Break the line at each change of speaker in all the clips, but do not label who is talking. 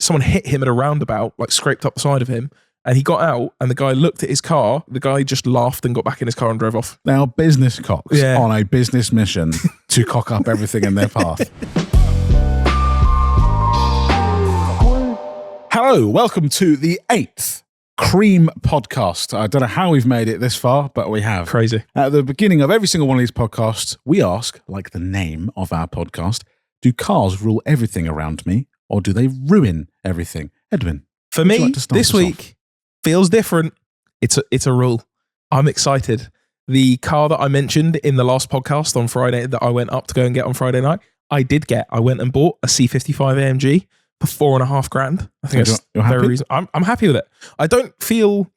someone hit him at a roundabout, like scraped up the side of him. And he got out, and the guy looked at his car. The guy just laughed and got back in his car and drove off.
They are business cocks on a business mission to cock up everything in their path. Hello, welcome to the 8th Cream podcast. I don't know how we've made it this far, but we have.
Crazy.
At the beginning of every single one of these podcasts, we ask, like the name of our podcast, do cars rule everything around me, or do they ruin everything? Edwin,
for me, this week feels different. It's a rule. I'm excited. The car that I mentioned in the last podcast on Friday that I went up to go and get on Friday night, I went and bought a C55 AMG for $4,500. I think that's very reasonable. I'm happy with it. I don't feel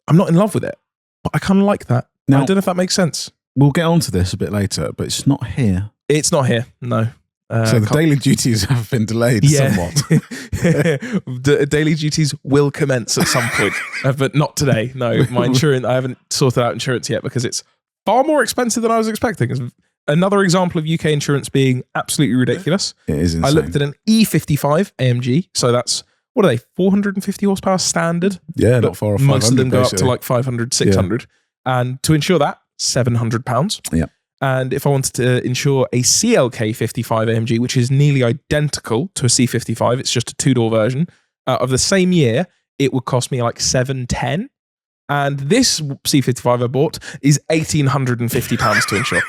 I'm not in love with it, but I kind of like that. Now, I don't know if that makes sense.
We'll get onto this a bit later, but it's not here.
It's not here. No.
So the daily duties have been delayed somewhat.
The daily duties will commence at some point, but not today. No, my insurance, I haven't sorted out insurance yet because it's far more expensive than I was expecting. It's another example of UK insurance being absolutely ridiculous.
It is insane.
I looked at an E55 AMG, so that's, what are they, 450 horsepower standard?
Yeah, not far off 500.
Most of them go
basically
up to like 500, 600. Yeah. And to insure that, £700.
Yeah.
And if I wanted to insure a CLK 55 AMG, which is nearly identical to a C55, it's just a two-door version of the same year, it would cost me like $710. And this C55 I bought is £1,850 to insure.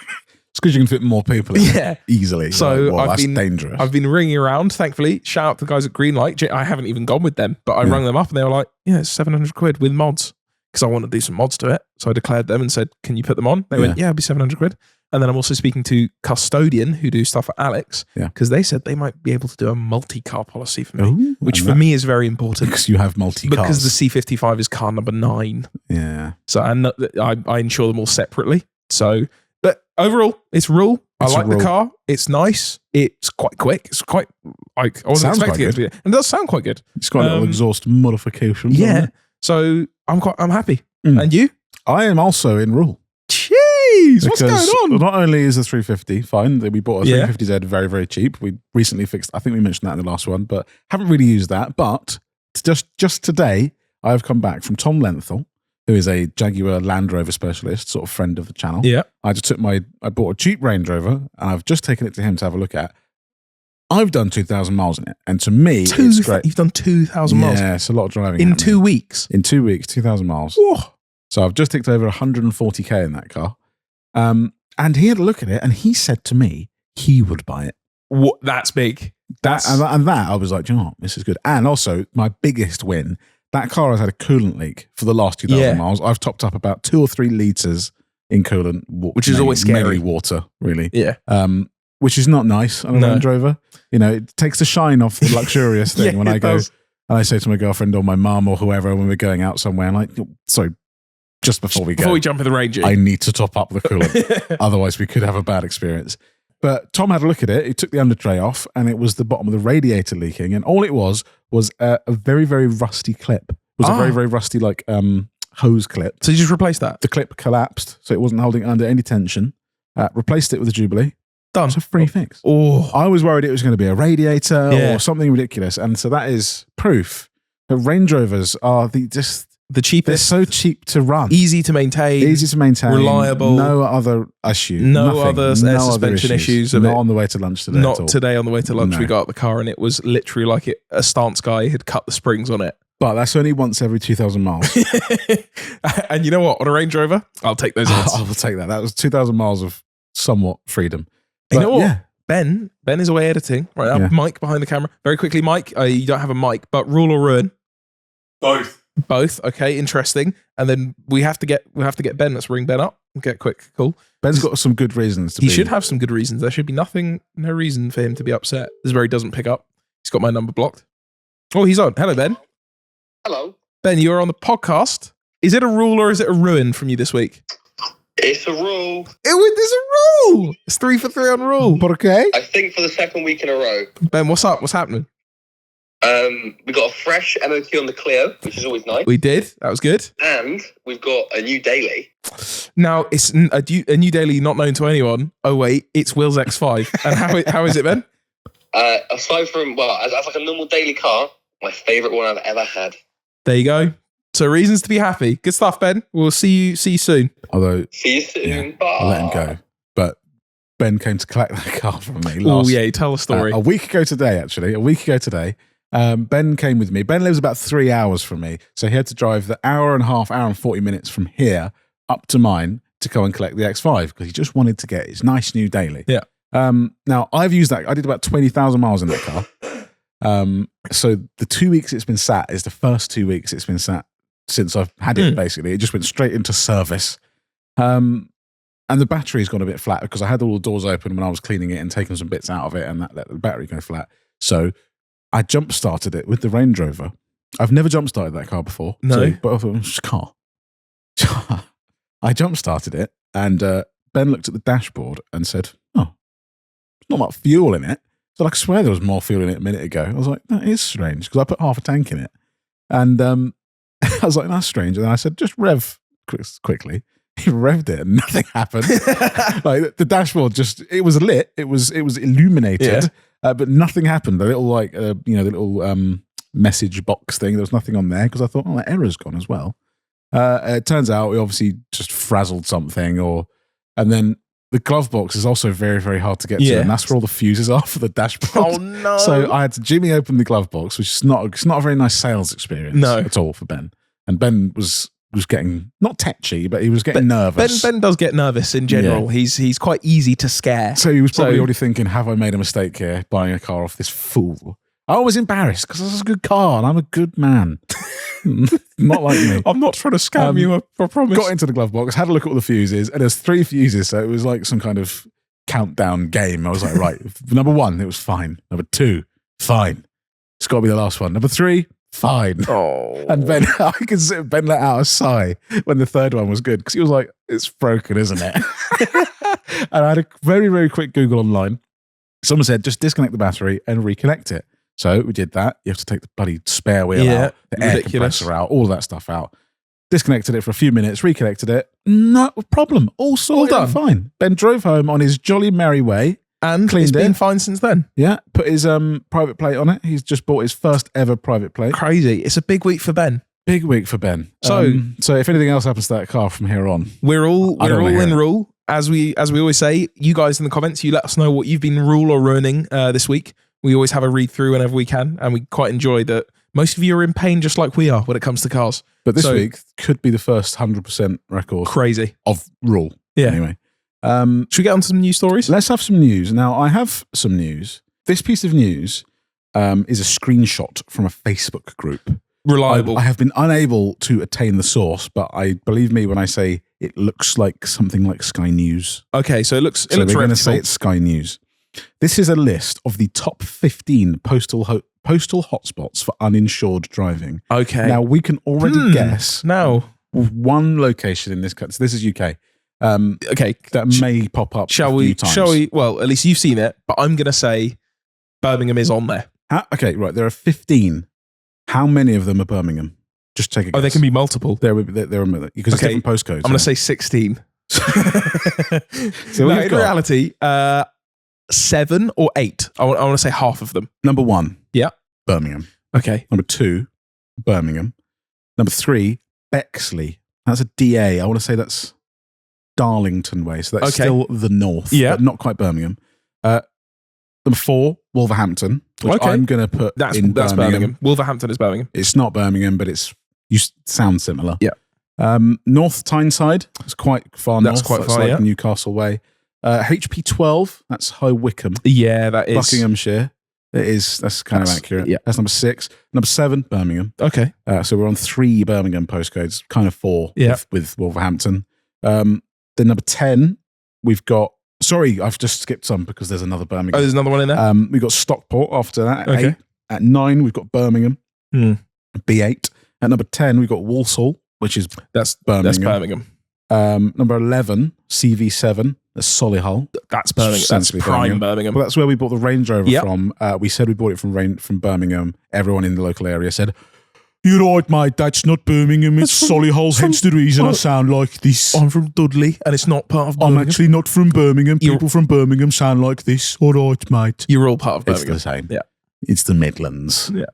It's because you can fit more people in easily.
So
that's dangerous.
I've been ringing around, thankfully. Shout out to the guys at Greenlight. I haven't even gone with them, but I rang them up and they were like, yeah, it's £700 with mods. Because I want to do some mods to it. So I declared them and said, can you put them on? They went, yeah, it'll be £700. And then I'm also speaking to Custodian, who do stuff at Alex, because they said they might be able to do a multi-car policy for me, which for me is very important.
Because you have multi-cars.
Because the C55 is car number 9.
Yeah.
So I insure them all separately. So, but overall, it's rule. I like the car. It's nice. It's quite quick. It's quite, I wasn't expecting it to be. And it does sound quite good.
It's got a little exhaust modification.
Yeah. So I'm happy. And you?
I am also in rule.
Jeez, what's going on?
Not only is the 350 fine, we bought a 350Z very, very cheap. We recently fixed, I think we mentioned that in the last one, but haven't really used that. But just today, I've come back from Tom Lenthal, who is a Jaguar Land Rover specialist, sort of friend of the channel.
Yeah.
I bought a cheap Range Rover, and I've just taken it to him to have a look at. I've done 2,000 miles in it, and to me, it's great.
You've done 2,000 miles?
Yeah, it's a lot of driving.
In 2 weeks?
In 2 weeks, 2,000 miles.
Whoa.
So I've just ticked over 140k in that car. And he had a look at it and he said to me he would buy it.
What? That's big.
And that I was like, you know what, this is good. And also my biggest win, that car has had a coolant leak for the last 2,000 miles. I've topped up about 2 or 3 litres in coolant.
Which is always scary.
Mainly water, really.
Yeah.
Which is not nice on a Range Rover. You know, it takes the shine off the luxurious thing when I go and I say to my girlfriend or my mum or whoever when we're going out somewhere, I'm like, sorry, just before we
jump in the Range,
I need to top up the coolant. Otherwise, we could have a bad experience. But Tom had a look at it. He took the under tray off, and it was the bottom of the radiator leaking. And all it was a very, very rusty clip. It was a very, very rusty hose clip.
So you just replaced that?
The clip collapsed, so it wasn't holding under any tension. Replaced it with a Jubilee.
Done.
It's a free fix.
Oh,
I was worried it was going to be a radiator or something ridiculous, and so that is proof that Range Rovers are the cheapest. They're so cheap to run.
Easy to maintain. Reliable.
No other issue.
No other suspension issues.
Not on the way to lunch today.
Not today on the way to lunch. We got out the car and it was literally like a stance guy had cut the springs on it.
But that's only once every 2,000 miles.
And you know what? On a Range Rover, I'll take those odds.
I will take that. That was 2,000 miles of somewhat freedom. But,
you know what? Yeah. Ben is away editing right now. Mike behind the camera. Very quickly, Mike, you don't have a mic, but rule or ruin? Both. Okay, interesting. And then we have to get Ben. Let's ring Ben up. Get quick. Cool.
Ben's got some good reasons to
He should have some good reasons. There should be no reason for him to be upset. This is where he doesn't pick up. He's got my number blocked. Oh, he's on. Hello, Ben.
Hello.
Ben, you're on the podcast. Is it a rule or is it a ruin from you this week?
It's a rule.
It's a rule. It's 3 for 3 on rule.
But okay.
I think for the second week in a row.
Ben, what's up? What's happening?
We got a fresh MOT on the Clio, which is always nice.
We did. That was good.
And we've got a new daily.
Now, it's a new daily not known to anyone. Oh, wait. It's Will's X5. And how is it, Ben?
Aside from, as like a normal daily car, my favourite one I've ever had.
There you go. So reasons to be happy. Good stuff, Ben. We'll see you soon.
Although,
see you soon.
Yeah,
Bye.
I'll let him go. But Ben came to collect that car from me
tell a story.
a week ago today, actually. Ben came with me. Ben lives about 3 hours from me. So he had to drive the hour and 40 minutes from here up to mine to go and collect the X5 because he just wanted to get his nice new daily.
Yeah.
Now, I've used that. I did about 20,000 miles in that car. So the 2 weeks it's been sat is the first 2 weeks it's been sat since I've had it, basically. It just went straight into service. And the battery's gone a bit flat because I had all the doors open when I was cleaning it and taking some bits out of it, and that let the battery go flat. So I jump-started it with the Range Rover. I've never jump-started that car before.
No.
But I thought, it's a car. I jump-started it, and Ben looked at the dashboard and said, oh, there's not much fuel in it. So I swear there was more fuel in it a minute ago. I was like, that is strange, because I put half a tank in it. And I was like, that's strange. And then I said, just rev quickly. He revved it and nothing happened. Like the dashboard it was lit. It was illuminated, but nothing happened. The little the little message box thing. There was nothing on there because I thought, that error's gone as well. It turns out we obviously just frazzled something, and then the glove box is also very, very hard to get to, and that's where all the fuses are for the dashboard.
Oh no!
So I had to jimmy open the glove box, which is not a very nice sales experience at all for Ben. And Ben was getting not tetchy, but he was getting nervous.
Ben does get nervous in general. Yeah. He's quite easy to scare.
So he was probably already thinking, have I made a mistake here buying a car off this fool? I was embarrassed because this is a good car and I'm a good man. Not like me.
I'm not trying to scam you, I promise.
Got into the glove box, had a look at all the fuses, and there's 3 fuses, so it was like some kind of countdown game. I was like, right, number 1, it was fine. Number 2, fine. It's got to be the last one. Number 3, fine.
Oh.
And Ben, I could see Ben let out a sigh when the 3rd one was good, because he was like, it's broken, isn't it? And I had a very, very quick Google online. Someone said, just disconnect the battery and reconnect it. So we did that. You have to take the bloody spare wheel out, the air compressor out, all that stuff out. Disconnected it for a few minutes, reconnected it. No problem. All sorted out fine. Ben drove home on his jolly merry way.
And it's been fine since then.
Yeah. Put his private plate on it. He's just bought his first ever private plate.
Crazy. It's a big week for Ben.
Big week for Ben. So if anything else happens to that car from here on,
we're all in rule. As we always say, you guys in the comments, you let us know what you've been rule or ruining this week. We always have a read through whenever we can, and we quite enjoy that. Most of you are in pain just like we are when it comes to cars.
But this week could be the first 100% record.
Crazy.
Of rule.
Yeah.
Anyway.
Should we get on to some news stories?
Let's have some news. Now, I have some news. This piece of news is a screenshot from a Facebook group.
Reliable.
I have been unable to attain the source, but believe me when I say it looks like something like Sky News.
Okay, so it looks
we're going to say it's Sky News. This is a list of the top 15 postal hotspots for uninsured driving.
Okay.
Now, we can already guess one location in this country. This is UK.
Okay.
That may pop up
Shall we? Well, at least you've seen it, but I'm going to say Birmingham is on there.
Okay, right. There are 15. How many of them are Birmingham? Just take a guess.
Oh, they can be multiple.
There are because it's different postcodes.
I'm going to say 16.
So
in reality, 7 or 8. I want to say half of them.
Number 1.
Yeah.
Birmingham.
Okay.
Number 2, Birmingham. Number 3, Bexley. That's a DA. I want to say that's Darlington way. So that's still the north, but not quite Birmingham. Number 4, Wolverhampton, which I'm going to put in Birmingham.
Wolverhampton is Birmingham.
It's not Birmingham, but you sound similar.
Yeah.
North Tyneside. It's quite far north.
That's quite far,
like Newcastle way. HP 12. That's High Wycombe.
Yeah, that is.
Buckinghamshire. That's kind of accurate.
Yeah.
That's number 6. Number 7, Birmingham.
Okay.
So we're on 3 Birmingham postcodes, kind of 4 with Wolverhampton. Then number 10, we've got, sorry, I've just skipped some because there's another Birmingham.
Oh, there's another one in there?
We've got Stockport after that at 8.
Okay.
At 9, we've got Birmingham. B8. At number 10, we've got Walsall, which is Birmingham.
That's Birmingham.
Number 11, CV7. That's Solihull.
That's Birmingham. That's prime Birmingham.
Well, that's where we bought the Range Rover from. We said we bought it from Birmingham. Everyone in the local area said, You're right, mate. That's not Birmingham. It's Solihull. Hence the reason I sound like this.
I'm from Dudley, and it's not part of Birmingham.
I'm actually not from Birmingham. People from Birmingham sound like this. All right, mate.
You're all part of Birmingham.
It's the same.
Yeah.
It's the Midlands.
Yeah.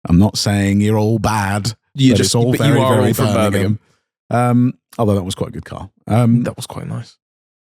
I'm not saying you're all bad. It's all very, very
from Birmingham.
Although that was quite a good car.
That was quite nice.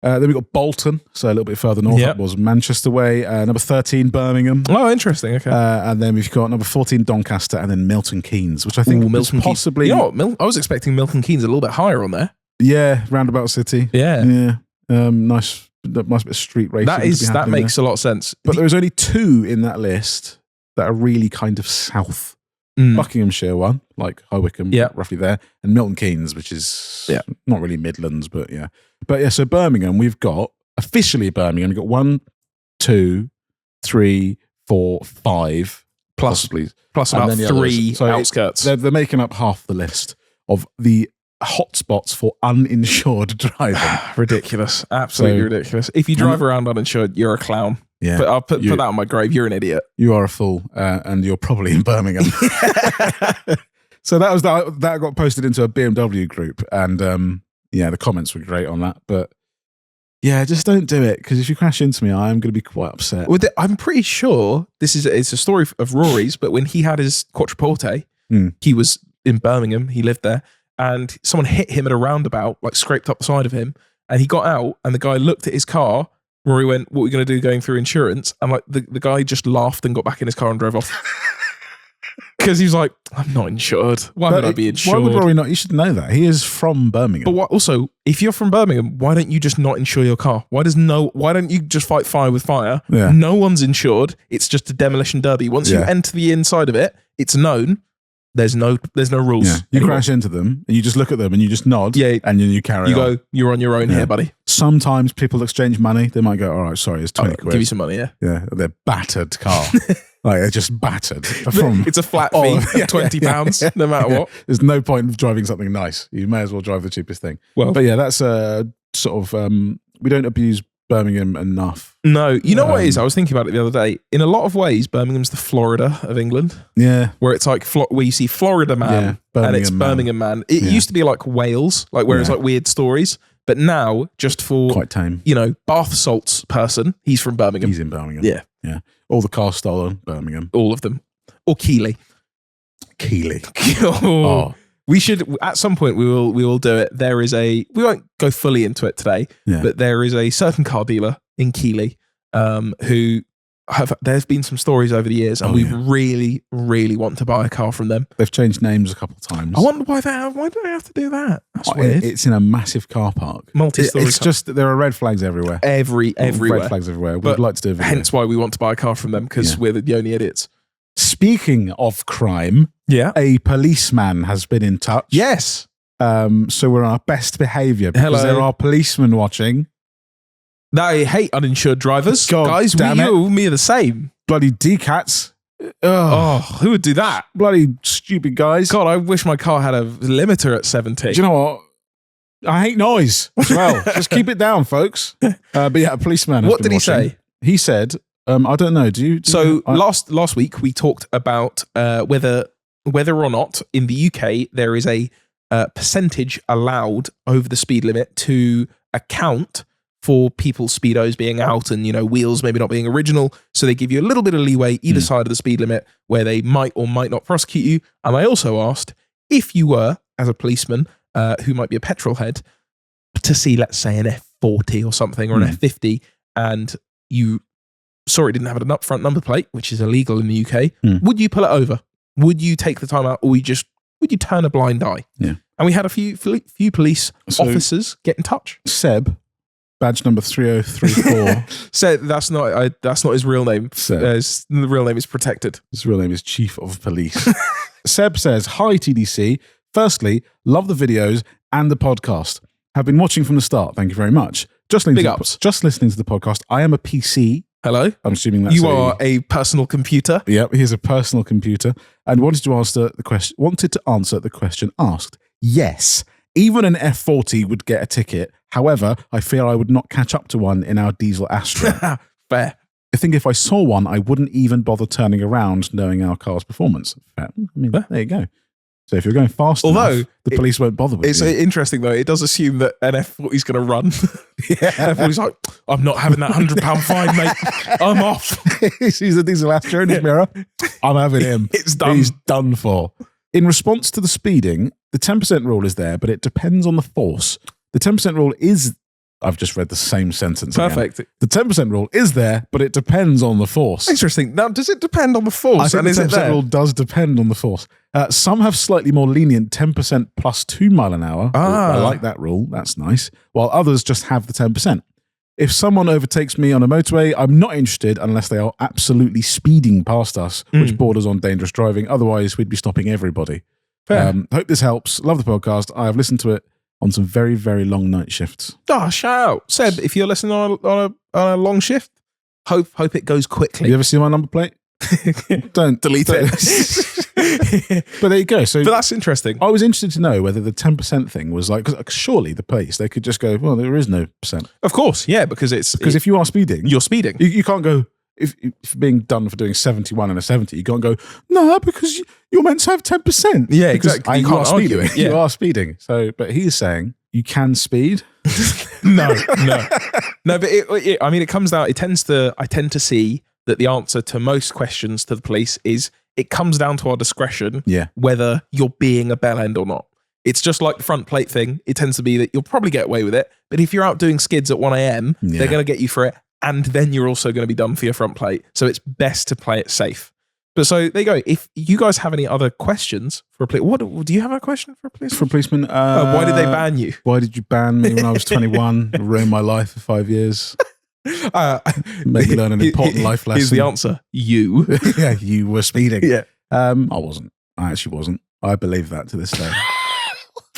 Then we got Bolton, so a little bit further north. That was Manchester way. Number 13, Birmingham.
Oh, interesting. Okay.
And then we've got number 14, Doncaster, and then Milton Keynes, which I think is possibly...
You know what? I was expecting Milton Keynes a little bit higher on there.
Yeah, Roundabout City.
Yeah.
Nice bit of street racing.
That makes a lot of sense.
But there's only 2 in that list that are really kind of south. Buckinghamshire one, like High Wycombe, roughly there, and Milton Keynes, which is not really Midlands, but yeah. But yeah, so Birmingham, we've got, officially Birmingham, we've got 1, 2, 3, 4, 5, possibly.
Plus about 3 outskirts.
They're making up half the list of the hotspots for uninsured driving.
Ridiculous. Absolutely ridiculous. If you drive around uninsured, you're a clown.
Yeah,
but I'll put that on my grave. You're an idiot.
You are a fool, and you're probably in Birmingham. So that got posted into a BMW group, and the comments were great on that. But yeah, just don't do it, because if you crash into me, I am going to be quite upset.
Well, I'm pretty sure it's a story of Rory's, but when he had his Quattroporte, he was in Birmingham. He lived there, and someone hit him at a roundabout, like scraped up the side of him, and he got out, and the guy looked at his car. Rory went, "What are we going to do going through insurance?" And like the guy just laughed and got back in his car and drove off. Because he was like, "I'm not insured. Why would I be insured?"
Why would Rory not? You should know that. He is from Birmingham.
But also, if you're from Birmingham, why don't you just not insure your car? Why don't you just fight fire with fire?
Yeah.
No one's insured. It's just a demolition derby. Once you enter the inside of it, it's known. There's no rules.
Yeah. You crash into them and you just look at them and you just nod and then you carry on.
You go, "You're on your own here, buddy."
Sometimes people exchange money. They might go, "All right, sorry, it's 20 quid.
Give you some money, yeah."
Yeah, they're battered car. Like, they're just battered.
It's a flat fee of £20, no matter what.
There's no point of driving something nice. You may as well drive the cheapest thing.
Well,
but yeah, that's sort of, we don't abuse Birmingham enough.
No, you know what it is? I was thinking about it the other day. In a lot of ways, Birmingham's the Florida of England.
Yeah.
Where it's like, where you see Florida man and it's Birmingham man. It used to be like Wales, like where it's like weird stories. But now, just for,
quite tame.
Bath salts person, he's from Birmingham.
He's in Birmingham.
Yeah.
Yeah. All the cars stolen, Birmingham.
All of them. Or Keighley. We should, at some point, we will do it. We won't go fully into it today, but there is a certain car dealer in Keighley there's been some stories over the years, and we really, really want to buy a car from them.
They've changed names a couple of times.
I wonder why do they have to do that? That's weird.
It's in a massive car park.
Multi-story
It's just that there are red flags everywhere.
Everywhere.
Red flags everywhere. We'd like to do a video.
Hence why we want to buy a car from them, because we're the only idiots.
Speaking of crime, a policeman has been in touch.
Yes.
So we're on our best behaviour because there are policemen watching.
I hate uninsured drivers.
God,
guys, me are the same.
Bloody decats.
Who would do that?
Bloody stupid guys.
God, I wish my car had a limiter at 70.
Do you know what? I hate noise as well. Just keep it down, folks. But yeah, a policeman has
What
been
did he
watching.
say?
He said, I don't know. Do you
last week we talked about whether or not in the UK there is a percentage allowed over the speed limit to account for people's speedos being out and, wheels maybe not being original. So they give you a little bit of leeway either side of the speed limit where they might or might not prosecute you. And I also asked if you were, as a policeman who might be a petrol head, to see, let's say, an F40 or something or an F50, and you saw it didn't have an upfront number plate, which is illegal in the UK, would you pull it over? Would you take the time out, or would you turn a blind eye?
Yeah.
And we had a few police officers get in touch.
Seb, badge number 3034.
So that's not his real name. The real name is protected.
His real name is Chief of Police. Seb says, "Hi TDC. Firstly, love the videos and the podcast. Have been watching from the start. Thank you very much. Just listening to the podcast. I am a PC."
Hello?
I'm assuming that's
you are a personal computer.
Yep, he's a personal computer, and wanted to answer the question asked. Yes, even an F40 would get a ticket. However, I fear I would not catch up to one in our diesel Astra.
Fair.
I think if I saw one, I wouldn't even bother turning around knowing our car's performance. Fair. I mean, there you go. So if you're going fast enough, the police won't bother with
you. It's interesting though. It does assume that an F40's going to run. F40's like, I'm not having that £100 fine, mate. I'm off.
He sees the diesel Astra in his mirror. I'm having him.
It's done.
He's done for. In response to the speeding, the 10% rule is there, but it depends on the force. The 10% rule is... I've just read the same sentence.
Perfect.
Again. The 10% rule is there, but it depends on the force.
Interesting. Now, does it depend on the force?
I think the 10% rule does depend on the force. Some have slightly more lenient 10% plus 2 mile an hour. I like that rule. That's nice. While others just have the 10%. If someone overtakes me on a motorway, I'm not interested unless they are absolutely speeding past us, which borders on dangerous driving. Otherwise, we'd be stopping everybody. Hope this helps. Love the podcast. I have listened to it on some very, very long night shifts.
Oh, shout out. Seb, if you're listening on a long shift, hope it goes quickly.
Have you ever seen my number plate? Don't
delete it.
But there you go.
But that's interesting.
I was interested to know whether the 10% thing was like, because surely the police, they could just go, well, there is no percent.
Of course, yeah, because
if you are speeding,
you're speeding.
You can't go, if being done for doing 71 and a 70, you can't go, no, because you're meant to have 10%.
Yeah, exactly.
You are speeding.
Yeah.
You are speeding. So, but he's saying you can speed.
No. But it comes down. I tend to see that the answer to most questions to the police is it comes down to our discretion.
Yeah.
Whether you're being a bell end or not. It's just like the front plate thing. It tends to be that you'll probably get away with it, but if you're out doing skids at 1 a.m, they're going to get you for it. And then you're also going to be done for your front plate. So it's best to play it safe. But so there you go. If you guys have any other questions for a police, do you have a question for a policeman?
For a policeman,
why did they ban you?
Why did you ban me when I was 21? Ruined my life for 5 years. Made me learn an important life lesson.
Here's the answer. You.
Yeah, you were speeding.
Yeah.
I wasn't. I actually wasn't. I believe that to this day.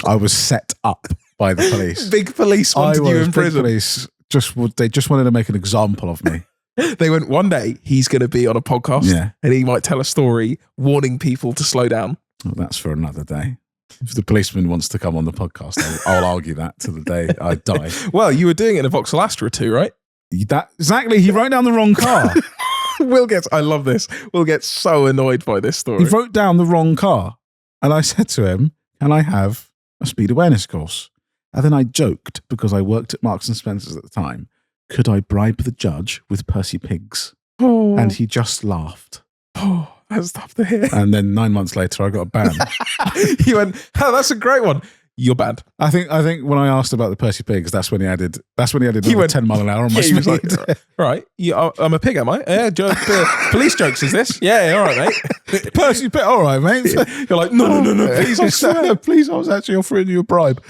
I was set up by the police.
Big police wanted you in prison.
Police. They just wanted to make an example of me.
They went, one day he's going to be on a podcast and he might tell a story warning people to slow down.
Well, that's for another day. If the policeman wants to come on the podcast, I'll argue that to the day I die.
Well, you were doing it in a Vauxhall Astra too, right?
Exactly. He wrote down the wrong car.
I love this. We'll get so annoyed by this story.
He wrote down the wrong car. And I said to him, can I have a speed awareness course? And then I joked, because I worked at Marks and Spencer's at the time, could I bribe the judge with Percy Pigs?
Oh.
And he just laughed.
Oh, that's tough to hear.
And then 9 months later, I got a ban.
He went, oh, that's a great one. You're banned.
I think when I asked about the Percy Pigs, that's when he added another 10 mile an hour on my speed.
Like, right, I'm a pig, am I? Yeah, police jokes is this? Yeah, all right, mate.
Percy Pig, all right, mate.
You're like, no, please, I swear.
Please, I was actually offering you a bribe.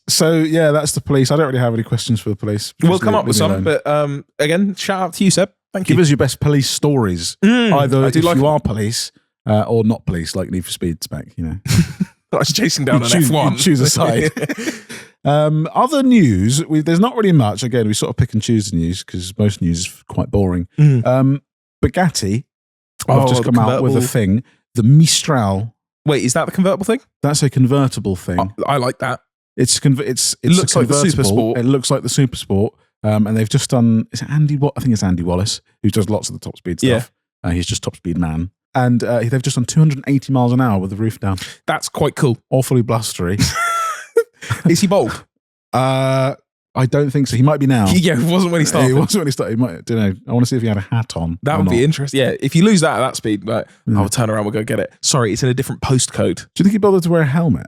So yeah, that's the police. I don't really have any questions for the police.
We'll come up with some, but again, shout out to you, Seb. Thank you.
Give us your best police stories. Either if you are police or not police, like Need for Speed spec, you know.
I was chasing down an F1.
Choose a side. Other news, there's not really much. Again, we sort of pick and choose the news because most news is quite boring. Bugatti have just come out with a thing, the Mistral.
Wait, is that the convertible thing?
That's a convertible thing.
I like that.
It looks like the Super Sport. It looks like the Super Sport. And they've just done, I think it's Andy Wallace, who does lots of the top speed stuff. Yeah. He's just top speed man. And they've just done 280 miles an hour with the roof down.
That's quite cool.
Awfully blustery.
Is he bald?
I don't think so. He might be now.
Yeah, it wasn't when he started.
It wasn't when he started. I don't know. I want to see if he had a hat on.
That would be interesting. Yeah, if you lose that at that speed, I'll turn around, we'll go get it. Sorry, it's in a different postcode.
Do you think he bothered to wear a helmet?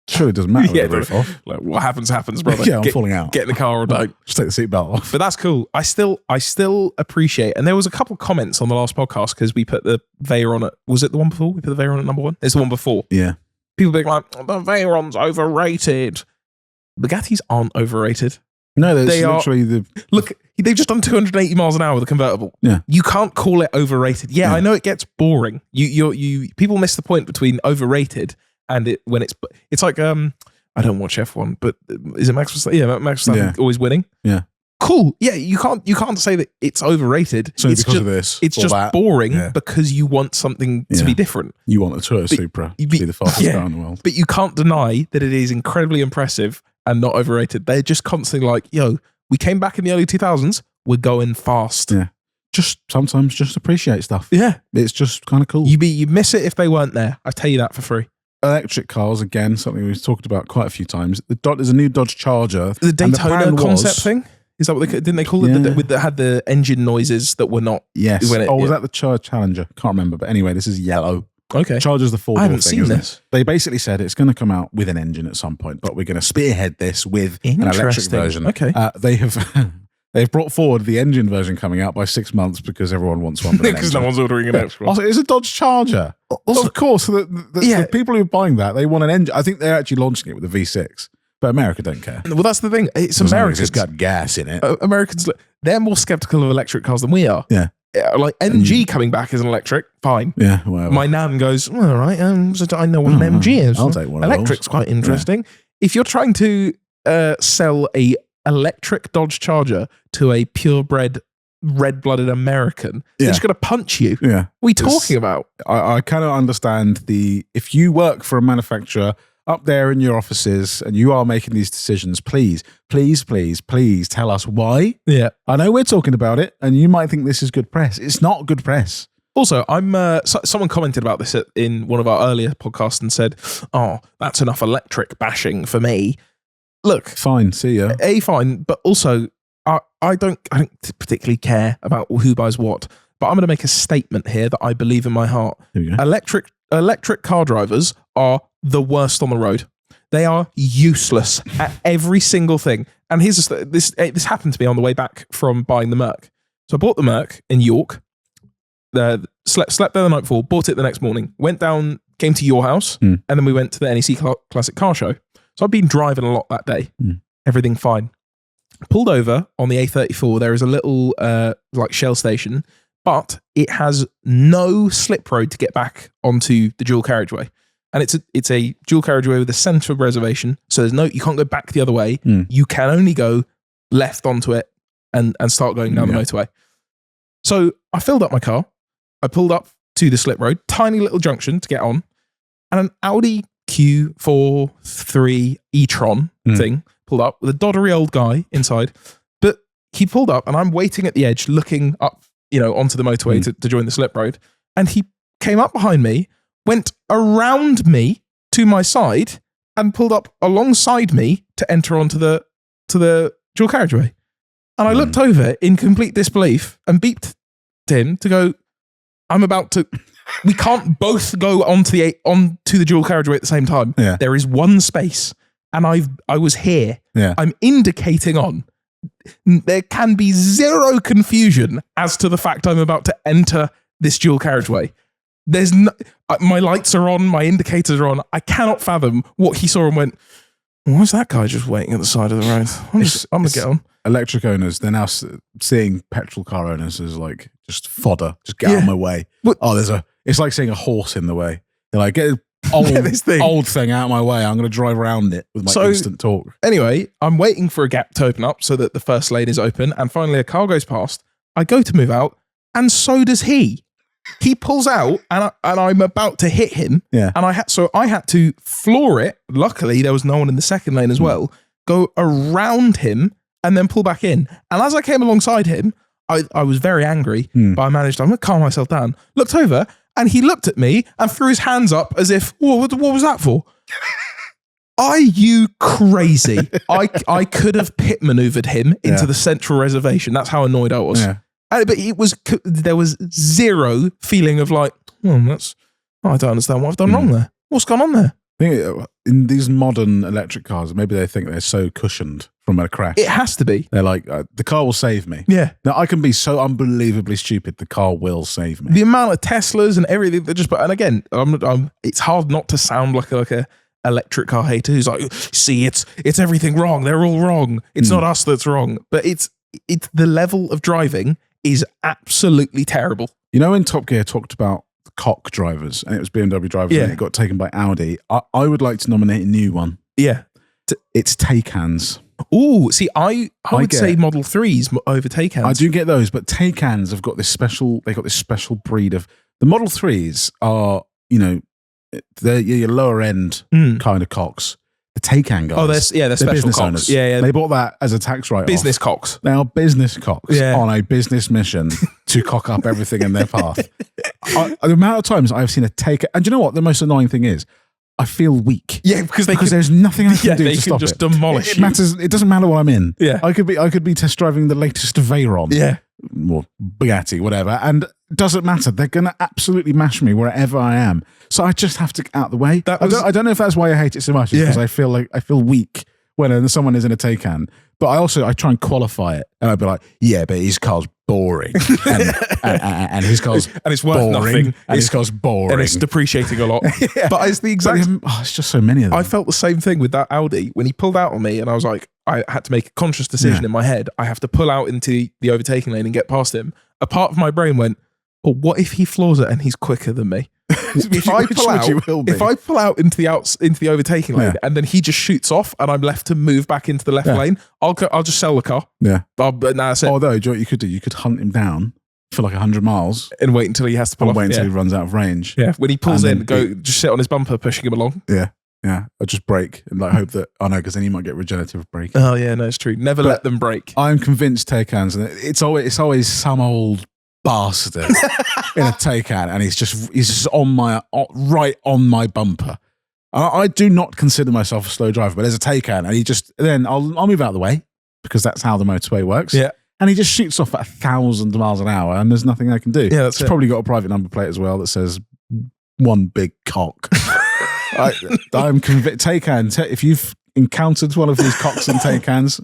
Surely it doesn't matter with the roof off.
Like, what happens, brother.
Yeah, I'm falling out.
Get in the car or don't.
Just take the seatbelt off.
But that's cool. I still appreciate, and there was a couple comments on the last podcast because we put the Veyron at, was it the one before? We put the Veyron at number 1? It's the one before.
Yeah.
People being like, the Veyron's overrated. Bugattis aren't overrated.
No, they are literally
Look, they've just done 280 miles an hour with a convertible.
Yeah.
You can't call it overrated. Yeah, I know it gets boring. People miss the point between overrated and it's like I don't watch F1, but is it Max Verstappen? Yeah, Max Verstappen always winning.
Yeah.
Cool. Yeah, you can't say that it's overrated.
So it's because of this.
It's just boring because you want something to be different.
You want a Toyota Supra to be the fastest car in the world.
But you can't deny that it is incredibly impressive and not overrated. They're just constantly like, yo, we came back in the early 2000s, we're going fast.
Yeah. just sometimes just appreciate stuff.
Yeah.
It's just kind of cool.
You miss it if they weren't there. I tell you that for free.
Electric cars, again, something we've talked about quite a few times. There's a new Dodge Charger.
The Daytona concept thing? Is that what didn't they call it? That had the engine noises that were not...
Yes. Was that the Challenger? Can't remember. But anyway, this is yellow.
Okay.
Charger's the four-door thing.
I haven't seen this.
They basically said it's going to come out with an engine at some point, but we're going to spearhead this with an electric version.
Okay.
They've brought forward the engine version coming out by 6 months because everyone wants one.
Because no one's ordering an extra.
Also, it's a Dodge Charger. Of course, the people who are buying that, they want an engine. I think they're actually launching it with a V6, but America don't care.
Well, that's the thing. It's Americans.
It's got gas in it.
Americans, they're more skeptical of electric cars than we are.
Yeah.
Like MG coming back as an electric, fine.
Yeah, whatever.
My nan goes, well, all right, so I know what an MG is.
I'll take one of
Electric's
those.
quite interesting. Yeah. If you're trying to sell a electric Dodge Charger to a purebred, red-blooded American, they're just going to punch you.
Yeah.
What are we talking about?
I kind of understand if you work for a manufacturer up there in your offices and you are making these decisions, please tell us why.
Yeah.
I know we're talking about it and you might think this is good press. It's not good press.
Also, someone commented about this in one of our earlier podcasts and said, oh, that's enough electric bashing for me. Look.
Fine, see ya.
Fine, but also, I don't particularly care about who buys what, but I'm going to make a statement here that I believe in my heart. Electric car drivers are the worst on the road. They are useless at every single thing. And here's this happened to me on the way back from buying the Merc. So I bought the Merc in York, slept there the night before, bought it the next morning, went down, came to your house, and then we went to the NEC Classic Car Show. So I've been driving a lot that day. Everything fine. Pulled over on the A34. There is a little like Shell station, but it has no slip road to get back onto the dual carriageway. And it's a dual carriageway with a centre reservation. So you can't go back the other way. You can only go left onto it and start going down the motorway. So I filled up my car. I pulled up to the slip road, tiny little junction to get on, and an Audi Q43 e-tron thing pulled up with a doddery old guy inside. But he pulled up and I'm waiting at the edge looking up, onto the motorway to join the slip road. And he came up behind me, went around me to my side and pulled up alongside me to enter onto the dual carriageway. And I looked over in complete disbelief and beeped to him to go, we can't both go onto the dual carriageway at the same time.
Yeah.
There is one space and I was here.
Yeah.
I'm indicating on. There can be zero confusion as to the fact I'm about to enter this dual carriageway. There's my lights are on, my indicators are on. I cannot fathom what he saw and went, why's that guy just waiting at the side of the road? I'm going to get on.
Electric owners, they're now seeing petrol car owners as like just fodder. Just get out of my way. What? It's like seeing a horse in the way. They're like, get this old thing out of my way. I'm going to drive around it with my instant torque.
Anyway, I'm waiting for a gap to open up so that the first lane is open. And finally a car goes past. I go to move out and so does he. He pulls out and I'm about to hit him.
Yeah.
And I had to floor it. Luckily, there was no one in the second lane as well. Go around him and then pull back in. And as I came alongside him, I was very angry, but I'm going to calm myself down. Looked over and he looked at me and threw his hands up as if, what was that for? Are you crazy? I could have pit maneuvered him into the central reservation. That's how annoyed I was.
Yeah.
But there was zero feeling of like, I don't understand what I've done wrong there. What's gone on there?
I think in these modern electric cars, maybe they think they're so cushioned from a crash.
It has to be.
They're like, the car will save me.
Yeah.
Now, I can be so unbelievably stupid, the car will save me.
The amount of Teslas and everything that and again, it's hard not to sound like a electric car hater who's like, see, it's everything wrong. They're all wrong. It's not us that's wrong. But it's the level of driving is absolutely terrible.
When Top Gear talked about the cock drivers and it was BMW drivers and it got taken by Audi, I would like to nominate a new one.
Yeah.
It's Taycans.
Oh, see, I would say Model 3s over Taycans.
I do get those, but Taycans have got this special breed of, the Model 3s are, they're your lower end kind of cocks. The Taycan guys.
They're special
business
cocks.
owners.
Yeah.
They bought that as a tax write-off.
Business cocks.
They are business cocks
Yeah.
on a business mission to cock up everything in their path. The amount of times I've seen a Taycan, and do you know what the most annoying thing is? I feel weak.
Yeah, because
there's nothing I can do to stop
just
it.
demolish
It
you.
matters. It doesn't matter what I'm in.
Yeah.
I could be test driving the latest Veyron.
Yeah.
Or Bugatti, whatever, and it doesn't matter. They're going to absolutely mash me wherever I am. So I just have to get out of the way. I don't know if that's why I hate it so much. It's because I feel weak when someone is in a Taycan. But I try and qualify it, and I'd be like, yeah, but his car's boring, and his car's
and it's worth
boring,
nothing.
and his car's boring,
and it's depreciating a lot.
Yeah.
But it's the exact.
It's just so many of them.
I felt the same thing with that Audi when he pulled out on me, and I was like, I had to make a conscious decision in my head. I have to pull out into the overtaking lane and get past him. A part of my brain went, "Well, what if he floors it and he's quicker than me? If I pull out into the overtaking lane and then he just shoots off and I'm left to move back into the left lane, I'll just sell the car.
Yeah,
but now that's it.
Although, do you know what you could do? You could hunt him down for like 100 miles
and wait until he has to pull off.
Wait until he runs out of range.
Yeah, when he pulls in, just sit on his bumper, pushing him along.
Yeah. Yeah, or just brake and hope that because then you might get regenerative braking.
Oh yeah, no, it's true. Never let them break.
I'm convinced Taycans, and it's always some old bastard in a Taycan, and he's just right on my bumper. I do not consider myself a slow driver, but there's a Taycan, and then I'll move out of the way because that's how the motorway works.
Yeah. And
he just shoots off at 1,000 miles an hour, and there's nothing I can do.
Yeah,
it's probably got a private number plate as well that says one big cock. I'm convinced. Taycan, if you've encountered one of these cocks and Taycans,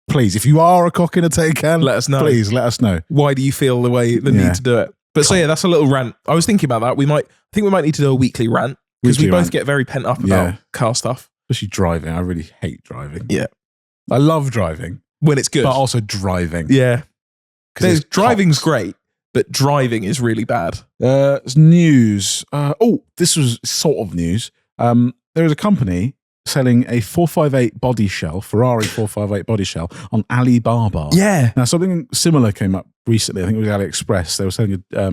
please, if you are a cock in a Taycan,
let us know.
Please let us know.
Why do you feel the need to do it? But so yeah, that's a little rant. I was thinking about that. I think we might need to do a weekly rant because we both get very pent up about car stuff.
Especially driving. I really hate driving.
Yeah.
I love driving.
When it's good.
But also driving.
Yeah. Because driving's great, but driving is really bad.
News. This was sort of news. There is a company selling a 458 body shell, Ferrari 458 body shell on Alibaba.
Yeah.
Now, something similar came up recently. I think it was AliExpress. They were selling a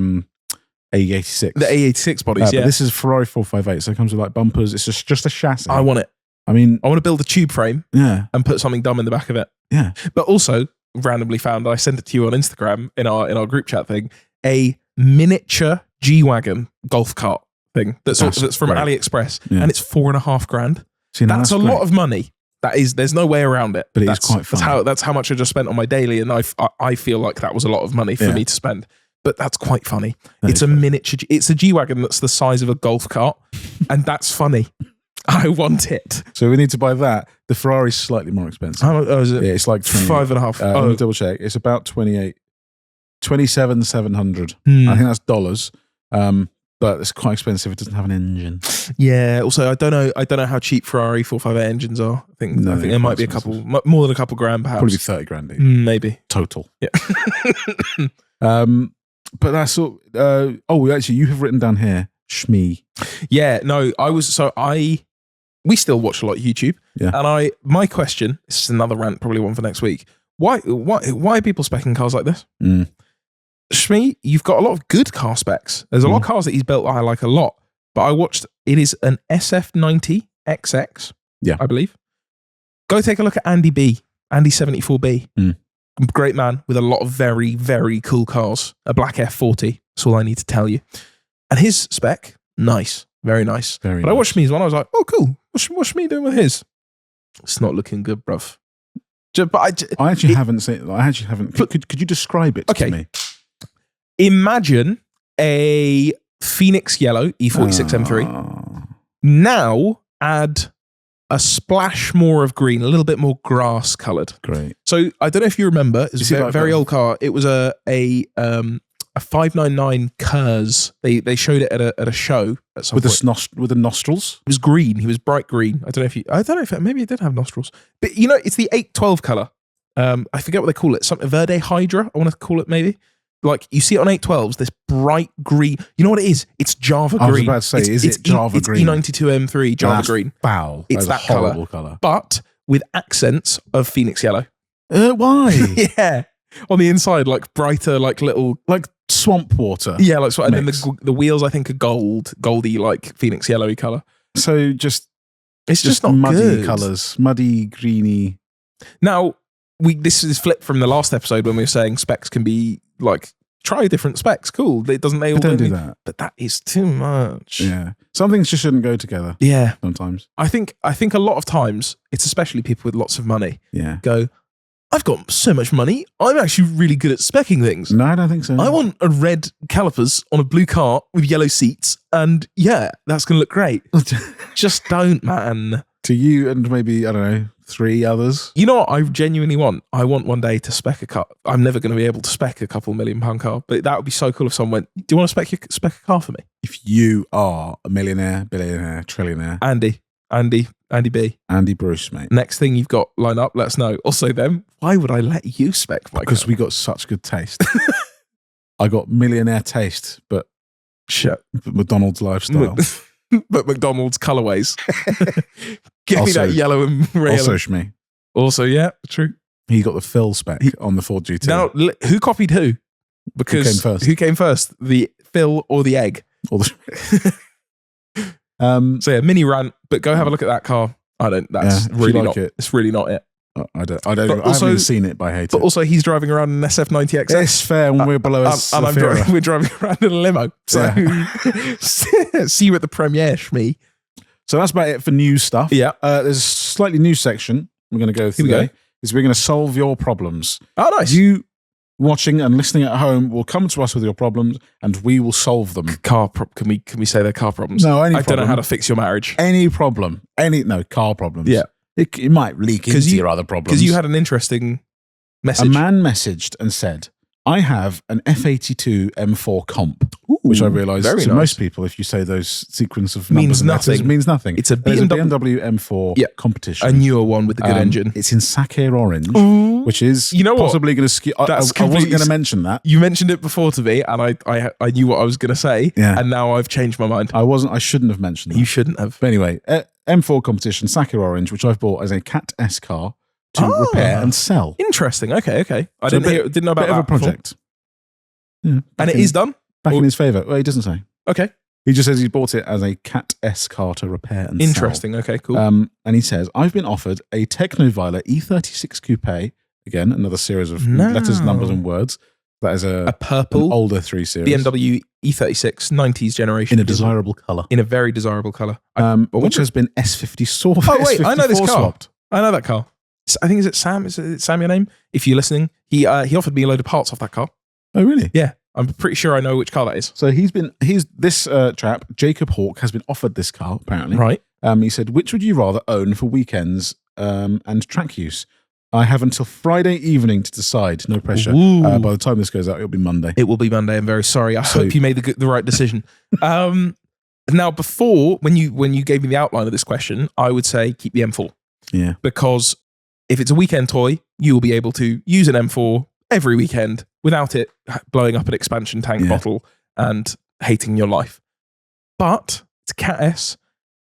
A86.
The A86 bodies,
But this is Ferrari 458, so it comes with bumpers. It's just a chassis.
I want it.
I mean,
I want to build a tube frame and put something dumb in the back of it.
Yeah.
But also, randomly found, I sent it to you on Instagram in our group chat thing, a miniature G-Wagon golf cart thing that's from AliExpress, and it's $4,500. That's a lot of money. There's no way around it.
But it's quite fun.
That's how much I just spent on my daily, and I feel like that was a lot of money for me to spend. But that's quite funny. It's a miniature. It's a G-Wagon that's the size of a golf cart, and that's funny. I want it.
So we need to buy that. The Ferrari's slightly more expensive.
How much is it?
Yeah, it's like
5.5.
Let me double check. It's about 27,700. I think that's dollars. But it's quite expensive. It doesn't have an engine.
Yeah. Also, I don't know how cheap Ferrari 458 engines are. I think there might be a couple, more than a couple grand, perhaps.
Probably 30 grand.
Maybe
total.
Yeah.
But that's all. Actually, you have written down here Shmee. Yeah.
No, we still watch a lot of YouTube.
Yeah.
And my question, this is another rant, probably one for next week. Why are people speccing cars like this? Shmee, you've got a lot of good car specs. There's a lot of cars that he's built I like a lot. But I watched, it is an SF90 XX, I believe. Go take a look at Andy 74B. Great man with a lot of very, very cool cars. A black F40. That's all I need to tell you. And his spec, nice. Very nice. But I watched Shmee's one, I was like, oh, cool. What's Shmee doing with his? It's not looking good, bruv. But
I actually haven't seen. I actually haven't. Could you describe it to me?
Imagine a Phoenix Yellow E46 M3. Now add a splash more of green, a little bit more grass coloured.
Great.
So I don't know if you remember. It's a very old car. It was a 599 Kers. They showed it at a show at some point.
With the nostrils.
It was green. He was bright green. I don't know if maybe it did have nostrils. But it's the 812 colour. I forget what they call it. Something Verde Hydra, I want to call it maybe. Like you see it on 812s, this bright green. You know what it is? It's Java green.
I was about to say, is it Java green?
It's E92 M3 Java green.
Foul.
It's that horrible
colour.
But with accents of Phoenix Yellow.
Why?
Yeah. On the inside, like brighter, like little...
Like swamp water.
Yeah, like and then the wheels, I think, are goldy, like Phoenix Yellowy colour.
So just
It's just not
muddy
good.
colours, muddy, greeny.
Now, this is flipped from the last episode when we were saying specs can be like, try different specs. Cool. It doesn't. They all
don't do that.
But that is too much.
Yeah. Some things just shouldn't go together.
Yeah.
Sometimes.
I think a lot of times, it's especially people with lots of money.
Yeah.
Go, I've got so much money. I'm actually really good at speccing things.
No, I don't think so.
I want a red calipers on a blue car with yellow seats. And yeah, that's going to look great. Just don't, man.
To you and maybe, I don't know, 3 others.
You know what I genuinely want? I want one day to spec a car. I'm never going to be able to spec a couple £1 million car, but that would be so cool if someone went, do you want to spec a car for me?
If you are a millionaire, billionaire, trillionaire.
Andy B.
Andy Bruce, mate.
Next thing you've got lined up, let us know. Also then, why would I let you spec my car?
Because we got such good taste. I got millionaire taste, but
shit.
McDonald's lifestyle.
But McDonald's colorways. Give me that yellow and red.
Also, Shmi.
Also, yeah, true.
He got the fill spec on the Ford GT.
Now, who copied who? Because who came first? The fill or the egg?
Or
so yeah, mini rant, but go have a look at that car. That's really not it. It's really not it.
I haven't even seen it, but I hate it.
But also, he's driving around an SF90 XS.
It's fair when we're below us.
And we're driving around in a limo. So see you at the premiere, Shmi.
So that's about it for news stuff.
Yeah.
There's a slightly new section we're going to go through today. We're going to solve your problems.
Oh, nice.
You watching and listening at home will come to us with your problems and we will solve them.
Can we say they're car problems?
No,
I don't know how to fix your marriage.
Any problem. Car problems.
Yeah.
It might leak into your other problems.
Because you had an interesting message.
A man messaged and said, I have an F82 M4 comp, which I realised to most people, if you say those sequence of numbers and letters, means nothing.
It's a BMW
M4 competition.
A newer one with the good engine.
It's in Saké Orange, which is possibly going to skew. I wasn't going to mention that.
You mentioned it before to me, and I knew what I was going to say, and now I've changed my mind.
I shouldn't have mentioned that.
You shouldn't have.
But anyway, M4 competition, Saké Orange, which I've bought as a Cat S car to repair and sell.
Interesting. Okay. I didn't know about that.
Bit of a project. Yeah,
and it is done?
Back in his favour. Well, he doesn't say.
Okay.
He just says he bought it as a Cat S car to repair and
Interesting.
sell.
Okay, cool.
And he says, I've been offered a Technovila E36 Coupe. Again, another series of letters, numbers and words. That is a purple, older 3 Series.
BMW E36, 90s generation.
In a desirable colour.
In a very desirable colour.
Which has been S50 swapped.
Oh, wait, I know this car.
Swapped.
I know that car. I think, is it Sam? Is it Sam your name? If you're listening, he offered me a load of parts off that car.
Oh, really?
Yeah. I'm pretty sure I know which car that is.
So this chap, Jacob Hawke, has been offered this car, apparently.
Right.
He said, which would you rather own for weekends and track use? I have until Friday evening to decide. No pressure. By the time this goes out, it'll be Monday.
It will be Monday. I'm very sorry. I hope you made the right decision. Now, before, when you gave me the outline of this question, I would say keep the M4.
Yeah.
Because if it's a weekend toy, you will be able to use an M4 every weekend without it blowing up an expansion tank bottle and hating your life. But it's Cat S.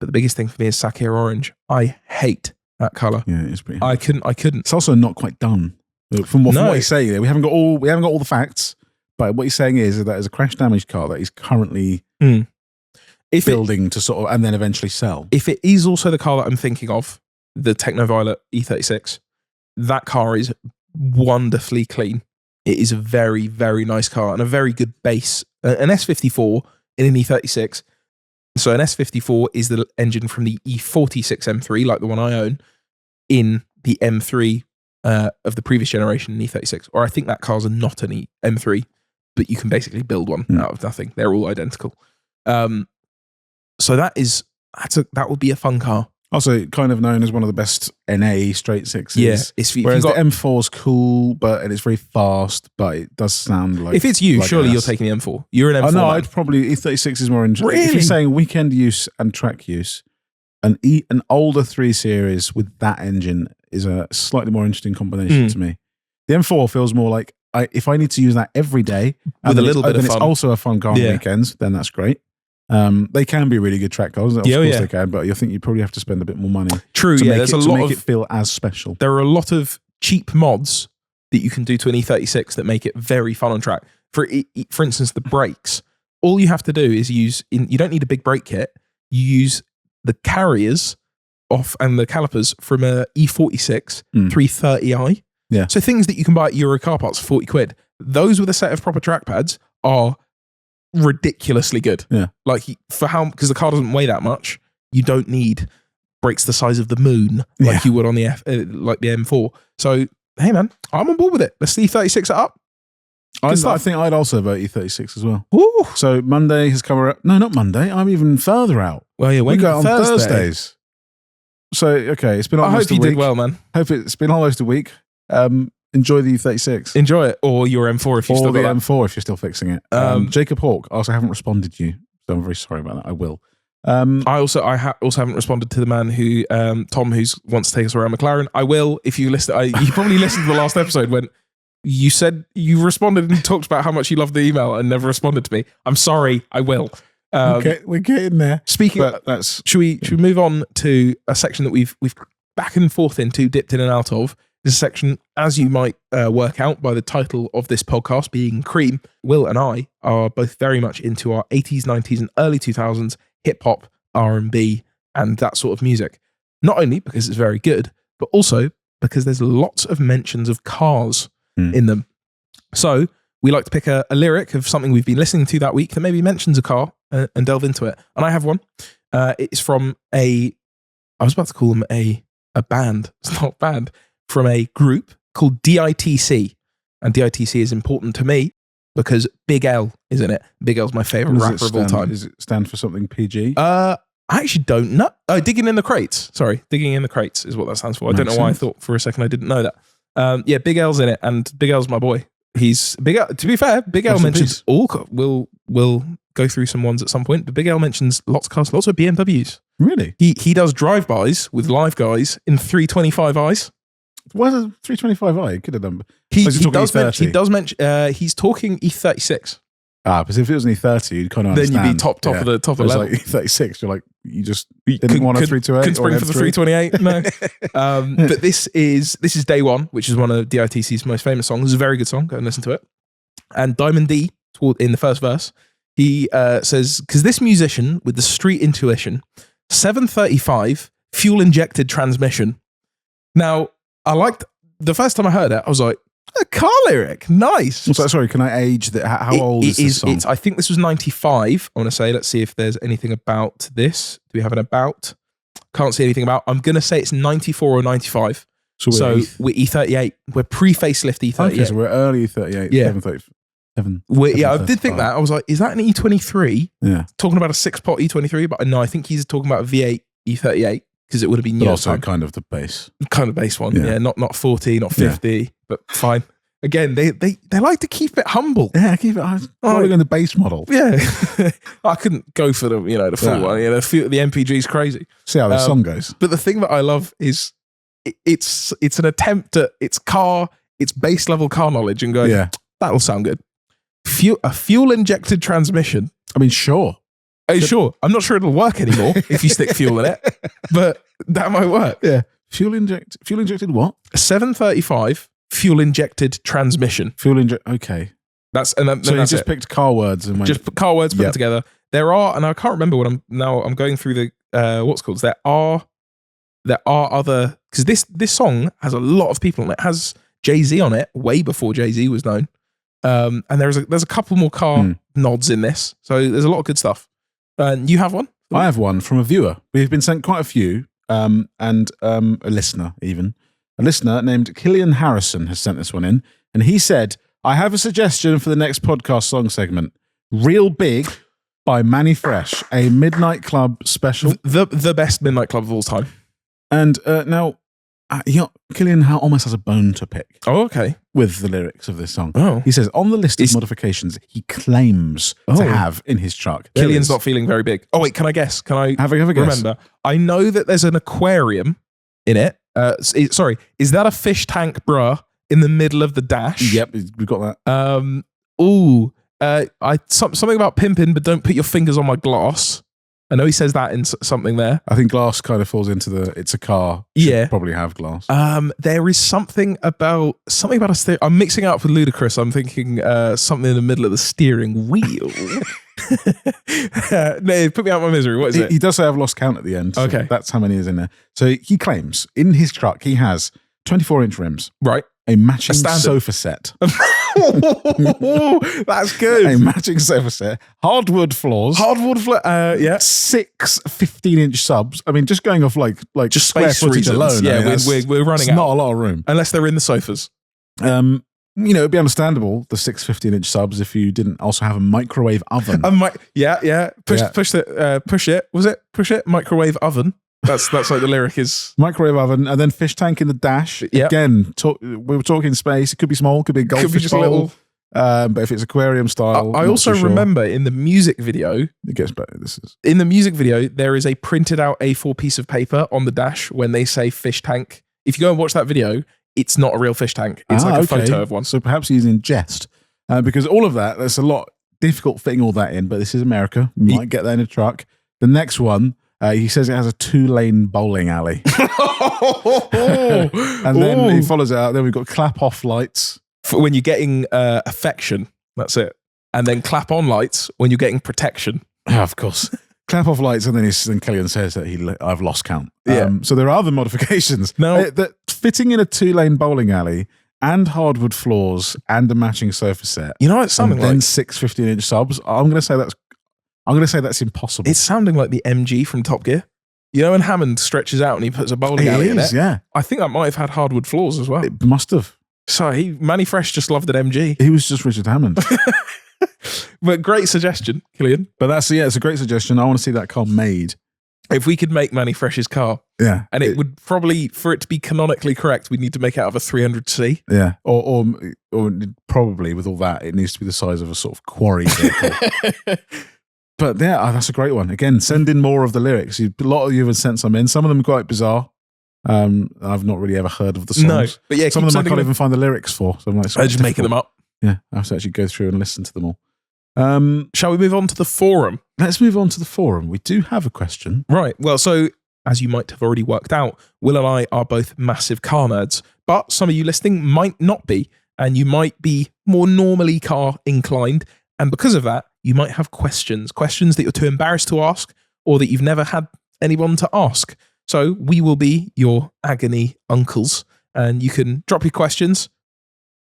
But the biggest thing for me is Saké Orange. I hate that colour.
Yeah, it's pretty.
I couldn't.
It's also not quite done. From what he's saying there, we haven't got all the facts. But what he's saying is that it's a crash damaged car that he's currently building to sort of, and then eventually sell.
If it is also the car that I'm thinking of, the Technoviolet E36, that car is wonderfully clean. It is a very, very nice car and a very good base. An S54 in an E36. So an S54 is the engine from the E46 M3, like the one I own, in the M3 of the previous generation E36. Or I think that car's not an M3, but you can basically build one out of nothing. They're all identical. So that would be a fun car.
Also, kind of known as one of the best NA straight sixes.
Yeah,
whereas the M4's cool, and it's very fast, but it does sound like...
If it's you, surely you're taking the M4. You're an M4
no,
man.
I'd probably... E36 is more interesting.
Really?
If you're saying weekend use and track use, an older 3 Series with that engine is a slightly more interesting combination to me. The M4 feels more like, if I need to use that every day,
with a little bit of fun.
It's also a fun car on weekends, then that's great. They can be really good track cars. Of course they can, but I think you probably have to spend a bit more money.
True,
to
make
it feel as special.
There are a lot of cheap mods that you can do to an E36 that make it very fun on track. For instance, the brakes. All you have to do is you don't need a big brake kit. You use the carriers off and the calipers from a E46 330i.
Yeah.
So things that you can buy at Euro car parts for 40 quid. Those with a set of proper trackpads are ridiculously good.
Yeah.
Like because the car doesn't weigh that much, you don't need brakes the size of the moon like you would on the like the M4. So hey man, I'm on board with it. Let's E36 it up.
I think I'd also vote E36 as well.
Ooh.
So Monday has come around. No, not Monday. I'm even further out.
Well, yeah,
we go on Thursdays. So okay, it's been almost a week.
I hope you did well, man.
Hope it's been almost a week. Enjoy the E36.
Enjoy it, or your M4 if you still got
the
that.
M4 if you're still fixing it. Jacob Hawke. Also, haven't responded to you, so I'm very sorry about that. I will.
I also haven't responded to the man who Tom who's wants to take us around McLaren. I will if you listen. You probably listened to the last episode when you said you responded and talked about how much you loved the email and never responded to me. I'm sorry. I will.
We're getting there.
Speaking of that, should we move on to a section that we've back and forth into, dipped in and out of? This section, as you might work out by the title of this podcast being Cream, Will and I are both very much into our 80s, 90s and early 2000s hip-hop, R&B and that sort of music. Not only because it's very good, but also because there's lots of mentions of cars in them. So we like to pick a lyric of something we've been listening to that week that maybe mentions a car and delve into it. And I have one. It's from I was about to call them a band. It's not a band. From a group called DITC. And DITC is important to me because Big L is in it. Big L's my favourite rapper of all time.
Does it stand for something PG?
I actually don't know. Digging in the Crates. Sorry, Digging in the Crates is what that stands for. I don't know why I thought for a second I didn't know that. Yeah, Big L's in it, and Big L's my boy. He's Big L. To be fair, Big L mentions all. We'll go through some ones at some point, but Big L mentions lots of cars, lots of BMWs.
Really?
He does drive-bys with live guys in 325i's.
Why is a 325i? Good number.
He does mention. He's talking E36.
Because if it was an E30, you'd kind of understand.
Then you'd be top of the level.
Like E36, you're like, you didn't want a 328.
Couldn't spring for the 328. No. But this is Day One, which is one of DITC's most famous songs. It's a very good song. Go and listen to it. And Diamond D, in the first verse, he says, because this musician with the street intuition, 735 fuel injected transmission. Now, I liked the first time I heard it, I was like, a car lyric, nice.
So, sorry, can I age that? How old is this song?
I think this was 95. I want to say, let's see if there's anything about this. Do we have an about? Can't see anything about. I'm going to say it's 94 or 95. So we're E38. We're pre-facelift E38.
Okay, so we're early E38.
Yeah.
737.
I did think that. I was like, is that an E23?
Yeah.
Talking about a 6-pot E23, but no, I think he's talking about a V8 E38. Because it would have been new.
Also, kind of the base.
Kind of base one. Yeah, not 40, not 50, but fine. Again, they like to keep it humble.
Yeah, keep it following on the base model.
Yeah. I couldn't go for the full one. Yeah, the MPG's crazy.
See how the song goes.
But the thing that I love is it's an attempt at it's base level car knowledge and going, that'll sound good. A fuel injected transmission.
I mean, sure.
Sure. I'm not sure it'll work anymore if you stick fuel in it, but that might work.
Yeah. Fuel injected what?
735 fuel injected transmission.
Okay.
So
you just picked car words and went,
just put car words put them together. There are, and I can't remember what I'm going through the what's called. There are other, because this song has a lot of people on it. It has Jay-Z on it way before Jay-Z was known. And there's a couple more car nods in this. So there's a lot of good stuff. You have one?
I have one from a viewer. We've been sent quite a few, and a listener even. A listener named Killian Harrison has sent this one in, and he said, I have a suggestion for the next podcast song segment. Real Big by Manny Fresh, a Midnight Club special.
The best Midnight Club of all time.
And now, Killian almost has a bone to pick.
Oh, okay.
With the lyrics of this song.
Oh.
He says, on the list of modifications he claims to have in his truck.
Killian's not feeling very big. Oh, wait, can I guess? Can I
have a guess?
Remember, I know that there's an aquarium in it. Sorry, is that a fish tank, bruh, in the middle of the dash?
Yep, we've got that.
Something about pimping, but don't put your fingers on my glass. I know he says that in something there.
I think glass kind of falls into it's a car. Should probably have glass.
There is something about a steering. I'm mixing it up with Ludacris. I'm thinking something in the middle of the steering wheel. No, put me out of my misery. What is it?
He does say I've lost count at the end. So
Okay.
that's how many is in there. So he claims in his truck he has 24-inch rims,
Right.
a matching
standard.
sofa set,
That's good.
a matching sofa set, hardwood floors,
Yeah.
6 15-inch subs. I mean, just going off like
Just
square
space
footage
reasons.
alone.
Yeah,
I mean,
we're running
it's
out.
not a lot of room.
Unless they're in the sofas.
It'd be understandable, the 6 15-inch subs, if you didn't also have a microwave oven.
Yeah. Push it. Was it? Push it. Microwave oven. That's like the lyric is.
Microwave oven, and then fish tank in the dash.
Yep.
Again, we were talking space. It could be small, could be a
Could be
goldfish
just
bowl.
little.
But if it's aquarium style,
I
not
also
too sure.
remember in the music video,
It gets better.
in the music video, there is a printed out A4 piece of paper on the dash when they say fish tank. If you go and watch that video, it's not a real fish tank. It's like a photo of one.
So perhaps he's in jest. Because all of that, there's a lot difficult fitting all that in, but this is America. You might get that in a truck. The next one, he says it has a 2-lane bowling alley. And then he follows it out. Then we've got clap off lights.
For when you're getting affection, that's it. And then clap on lights when you're getting protection.
Yeah, of course. Clap off lights, and then Kellyanne says that I've lost count.
Yeah.
So there are other modifications.
No.
That fitting in a 2-lane bowling alley and hardwood floors and a matching sofa set.
You know, it's something
and then
like
6 15-inch subs. I'm going to say that's impossible.
it's sounding like the MG from Top Gear. You know, when Hammond stretches out and he puts a bowling alley in it.
Yeah.
I think that might have had hardwood floors as well.
It must have.
So Manny Fresh just loved an MG.
He was just Richard Hammond.
But great suggestion, Killian.
But it's a great suggestion. I want to see that car made.
If we could make Manny Fresh's car,
Yeah.
and it would probably, for it to be canonically correct, we'd need to make it out of a 300C.
Yeah. Or probably with all that, it needs to be the size of a sort of quarry vehicle. But yeah, that's a great one. Again, send in more of the lyrics. A lot of you have sent some in. Some of them are quite bizarre. I've not really ever heard of the songs.
No, but yeah,
some of them I can't even find the lyrics for. So I'm like,
I'm just making them up.
Yeah, I have to actually go through and listen to them all.
Shall we move on to the forum?
Let's move on to the forum. We do have a question.
Right. Well, so as you might have already worked out, Will and I are both massive car nerds, but some of you listening might not be, and you might be more normally car inclined. And because of that, you might have questions that you're too embarrassed to ask, or that you've never had anyone to ask. So we will be your agony uncles, and you can drop your questions,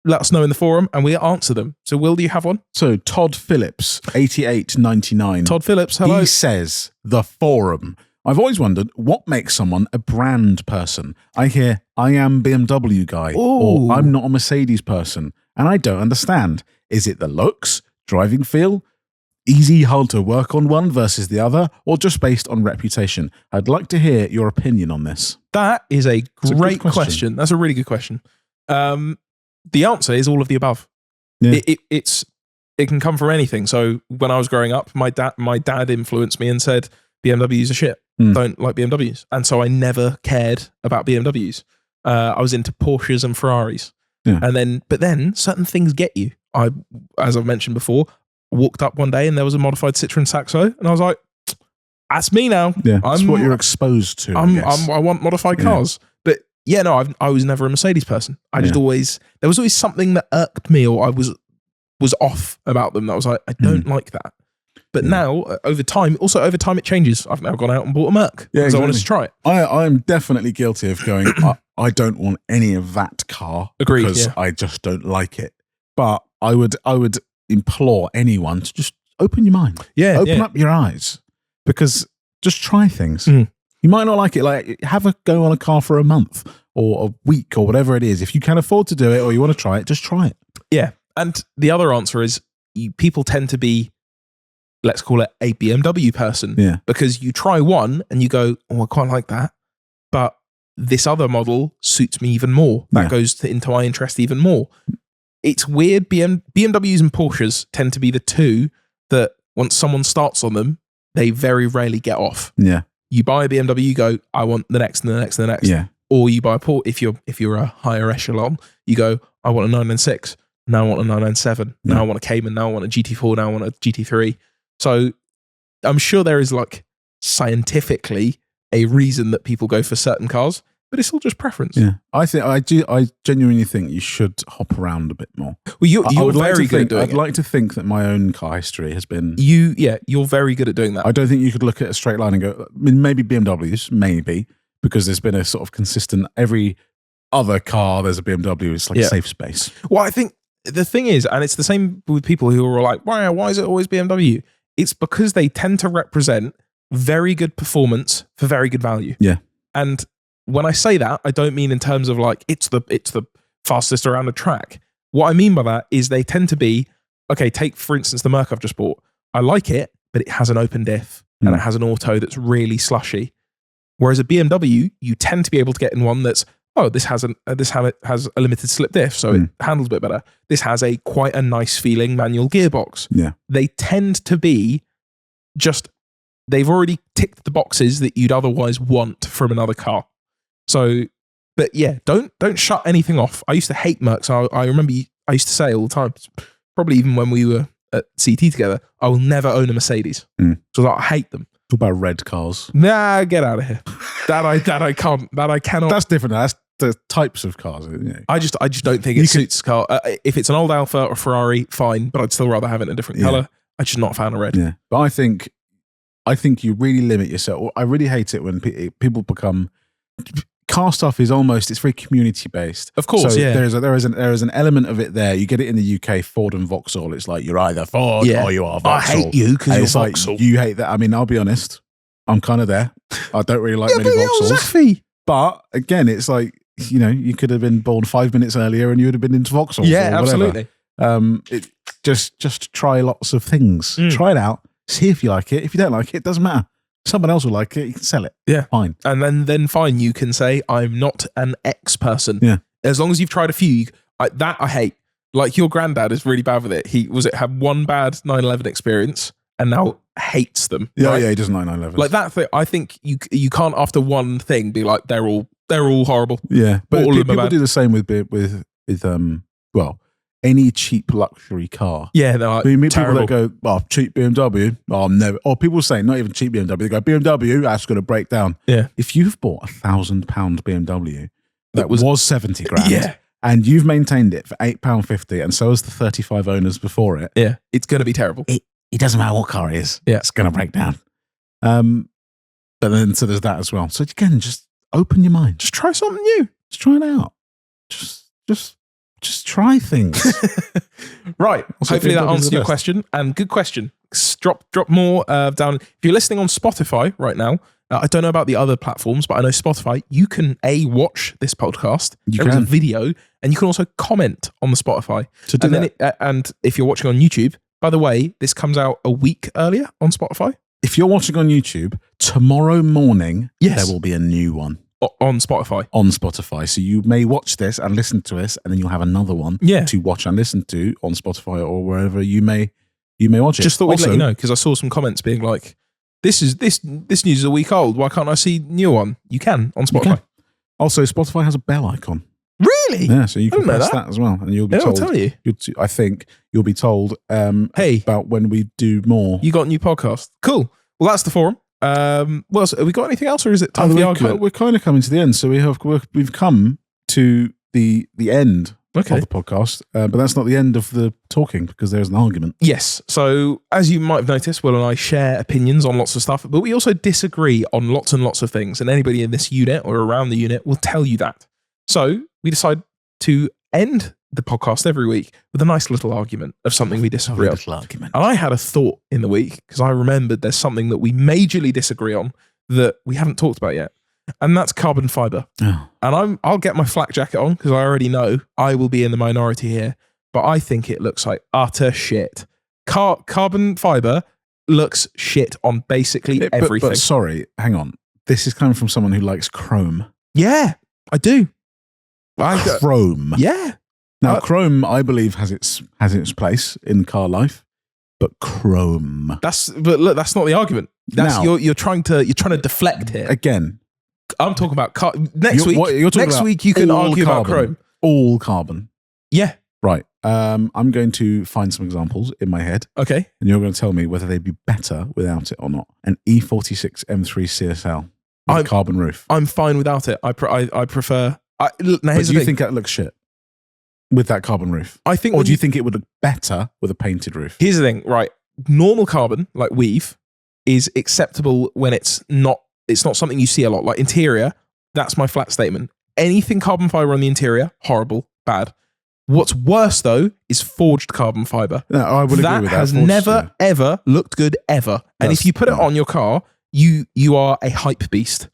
let us know in the forum, and we'll answer them. So Will, do you have one?
So Todd Phillips, 8899.
Todd Phillips, hello.
He says, the forum. I've always wondered what makes someone a brand person. I hear, I am BMW guy, or I'm not a Mercedes person, and I don't understand. Is it the looks, driving feel, easy, hard to work on one versus the other, or just based on reputation? I'd like to hear your opinion on this.
That is a great
good question.
question. That's a really good question. The answer is all of the above.
Yeah.
It can come from anything. So when I was growing up, my dad influenced me and said, BMWs are shit. Don't like BMWs. And so I never cared about BMWs. I was into Porsches and Ferraris.
Yeah.
But then certain things get you. As I've mentioned before, walked up one day and there was a modified Citroen Saxo, and I was like, that's me now.
Yeah, that's what you're exposed to.
I want modified cars. But yeah, no, I was never a Mercedes person. I just there was always something that irked me, or I was off about them. That was like, I don't like that. But now, over time it changes. I've now gone out and bought a Merc because I wanted to try it.
I'm definitely guilty of going, I don't want any of that car.
Agreed,
because I just don't like it. But I would implore anyone to just open your mind.
Yeah.
Open up your eyes. Because just try things.
Mm.
You might not like it. Like, have a go on a car for a month or a week or whatever it is. If you can afford to do it or you want to try it, just try it.
Yeah. And the other answer is people tend to be, let's call it a BMW person.
Yeah.
Because you try one and you go, oh, I quite like that. But this other model suits me even more. That goes into my interest even more. It's weird. BMWs and Porsches tend to be the two that once someone starts on them, they very rarely get off.
Yeah.
You buy a BMW, you go, I want the next and the next and the next.
Yeah.
Or you buy a Porsche, if you're a higher echelon, you go, I want a 996. Now I want a 997. Now I want a Cayman. Now I want a GT4. Now I want a GT3. So I'm sure there is like scientifically a reason that people go for certain cars. but it's all just preference.
Yeah, I genuinely think you should hop around a bit more.
Well, you're very good at doing it.
I'd like to think that my own car history has been.
You're very good at doing that.
I don't think you could look at a straight line and go. I mean, maybe BMWs, maybe, because there's been a sort of consistent. Every other car, there's a BMW. It's like a safe space.
Well, I think the thing is, and it's the same with people who are like, why is it always BMW? It's because they tend to represent very good performance for very good value.
Yeah.
And when I say that, I don't mean in terms of like it's the fastest around the track. What I mean by that is they tend to be, okay, take for instance the Merc I've just bought. I like it, but it has an open diff and it has an auto that's really slushy. Whereas a BMW, you tend to be able to get in one that's, this has a limited slip diff, so it handles a bit better. This has quite a nice feeling manual gearbox.
Yeah.
They tend to be they've already ticked the boxes that you'd otherwise want from another car. So, but yeah, don't shut anything off. I used to hate Mercs. I remember I used to say all the time, probably even when we were at CT together, I will never own a Mercedes. So I hate them.
What about red cars?
Nah, get out of here. That I can't. That I cannot.
That's different. That's the types of cars.
I just don't think it suits a car. If it's an old Alfa or Ferrari, fine, but I'd still rather have it in a different color. I'm just not a fan of red.
Yeah, but I think you really limit yourself. I really hate it when people become. Car stuff is it's very community based.
Of course,
so
yeah.
There is an element of it there. You get it in the UK, Ford and Vauxhall. It's like you're either Ford or you are Vauxhall.
I hate you because you're Vauxhall.
You hate that. I mean, I'll be honest. I'm kind of there. I don't really like many Vauxhalls. But again, it's like, you could have been born 5 minutes earlier and you would have been into Vauxhalls.
Yeah, absolutely.
Just try lots of things. Try it out. See if you like it. If you don't like it, it doesn't matter. Someone else will like it. You can sell it.
Yeah.
Fine.
And then fine, you can say, I'm not an X person.
Yeah.
As long as you've tried a few, that I hate. Like your granddad is really bad with it. He had one bad 911 experience and now hates them.
Yeah,
right?
yeah, he doesn't like 911s.
Like that thing, I think you can't after one thing be like, they're all horrible.
Yeah. But
all
people do the same with any cheap luxury car.
Yeah, they're like,
I mean, people
terrible.
that go, cheap BMW, never. Or people say, not even cheap BMW, they go, BMW, that's going to break down.
Yeah.
If you've bought £1,000 BMW that was 70 grand,
yeah,
and you've maintained it for £8.50, and so has the 35 owners before it,
yeah, it's going to be terrible.
It doesn't matter what car it is.
Yeah.
It's going to break down. But then, so there's that as well. So again, just open your mind.
Just try something new.
Just try it out. Just try things.
Right.
Also,
hopefully that
BMW's
answers
the
your
best.
question. And good question. Drop more down. If you're listening on Spotify right now, I don't know about the other platforms, but I know Spotify, you can watch this podcast. There is a video, and you can also comment on the Spotify. And if you're watching on YouTube, by the way, this comes out a week earlier on Spotify.
If you're watching on YouTube, tomorrow morning,
Yes.
there will be a new one.
On Spotify.
On Spotify. So you may watch this and listen to us, and then you'll have another one to watch and listen to on Spotify or wherever you may watch it.
Just thought we'd let you know, because I saw some comments being like, this news is a week old. Why can't I see new one? You can on Spotify.
You can. Also, Spotify has a bell icon.
Really?
Yeah, so you can
know
press
that.
that as well, and you'll be
I'll
told.
tell you.
I think you'll be told.
Hey,
about when we do more.
You got a new podcast. Cool. Well, that's the forum. What else? Have we got anything else, or is it time for the argument?
We're kind of coming to the end, so we've come to the end of the podcast, but that's not the end of the talking, because there's an argument.
Yes. So as you might have noticed, Will and I share opinions on lots of stuff, but we also disagree on lots and lots of things, and anybody in this unit or around the unit will tell you that. So we decide to end the podcast every week with a nice little argument of something we disagree on. And I had a thought in the week, because I remembered there's something that we majorly disagree on that we haven't talked about yet, and that's carbon fiber.
Oh.
And I'll get my flak jacket on, because I already know I will be in the minority here, but I think it looks like utter shit. Carbon fiber looks shit on basically everything.
But sorry, hang on. This is coming from someone who likes chrome.
Yeah, I do.
Chrome.
Yeah.
Now, chrome, I believe, has its place in car life, but chrome.
But look, that's not the argument. You're trying to deflect here.
Again,
I'm talking about next week. You can argue about chrome.
All carbon.
Yeah.
Right. I'm going to find some examples in my head.
Okay.
And you're going to tell me whether they'd be better without it or not. An E46 M3 CSL. with a carbon roof.
I'm fine without it. I prefer. Now
but do you think that looks shit with that carbon roof?
I think,
or do you think it would look better with a painted roof?
Here's the thing, right? Normal carbon, like weave, is acceptable when it's not something you see a lot. Like interior, that's my flat statement. Anything carbon fiber on the interior, horrible, bad. What's worse though is forged carbon fiber.
No, I would agree with that.
That has never ever looked good ever. And if you put it on your car, you are a hype beast.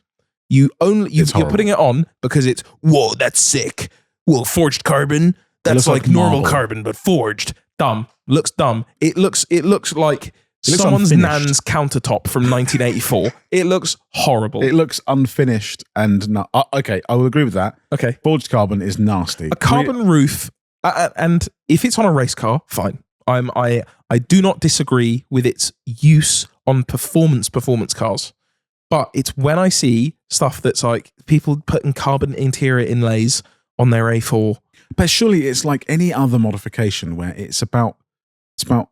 You're putting it on because it's, whoa, that's sick. Whoa, forged carbon. That's like normal carbon, but forged. Dumb. Looks dumb. It looks like someone's nan's countertop from 1984. It looks horrible.
It looks unfinished and not. Okay, I will agree with that.
Okay.
Forged carbon is nasty.
A carbon roof, and if it's on a race car, fine. I do not disagree with its use on performance cars. But it's when I see stuff that's like people putting carbon interior inlays on their A4.
But surely it's like any other modification where it's about not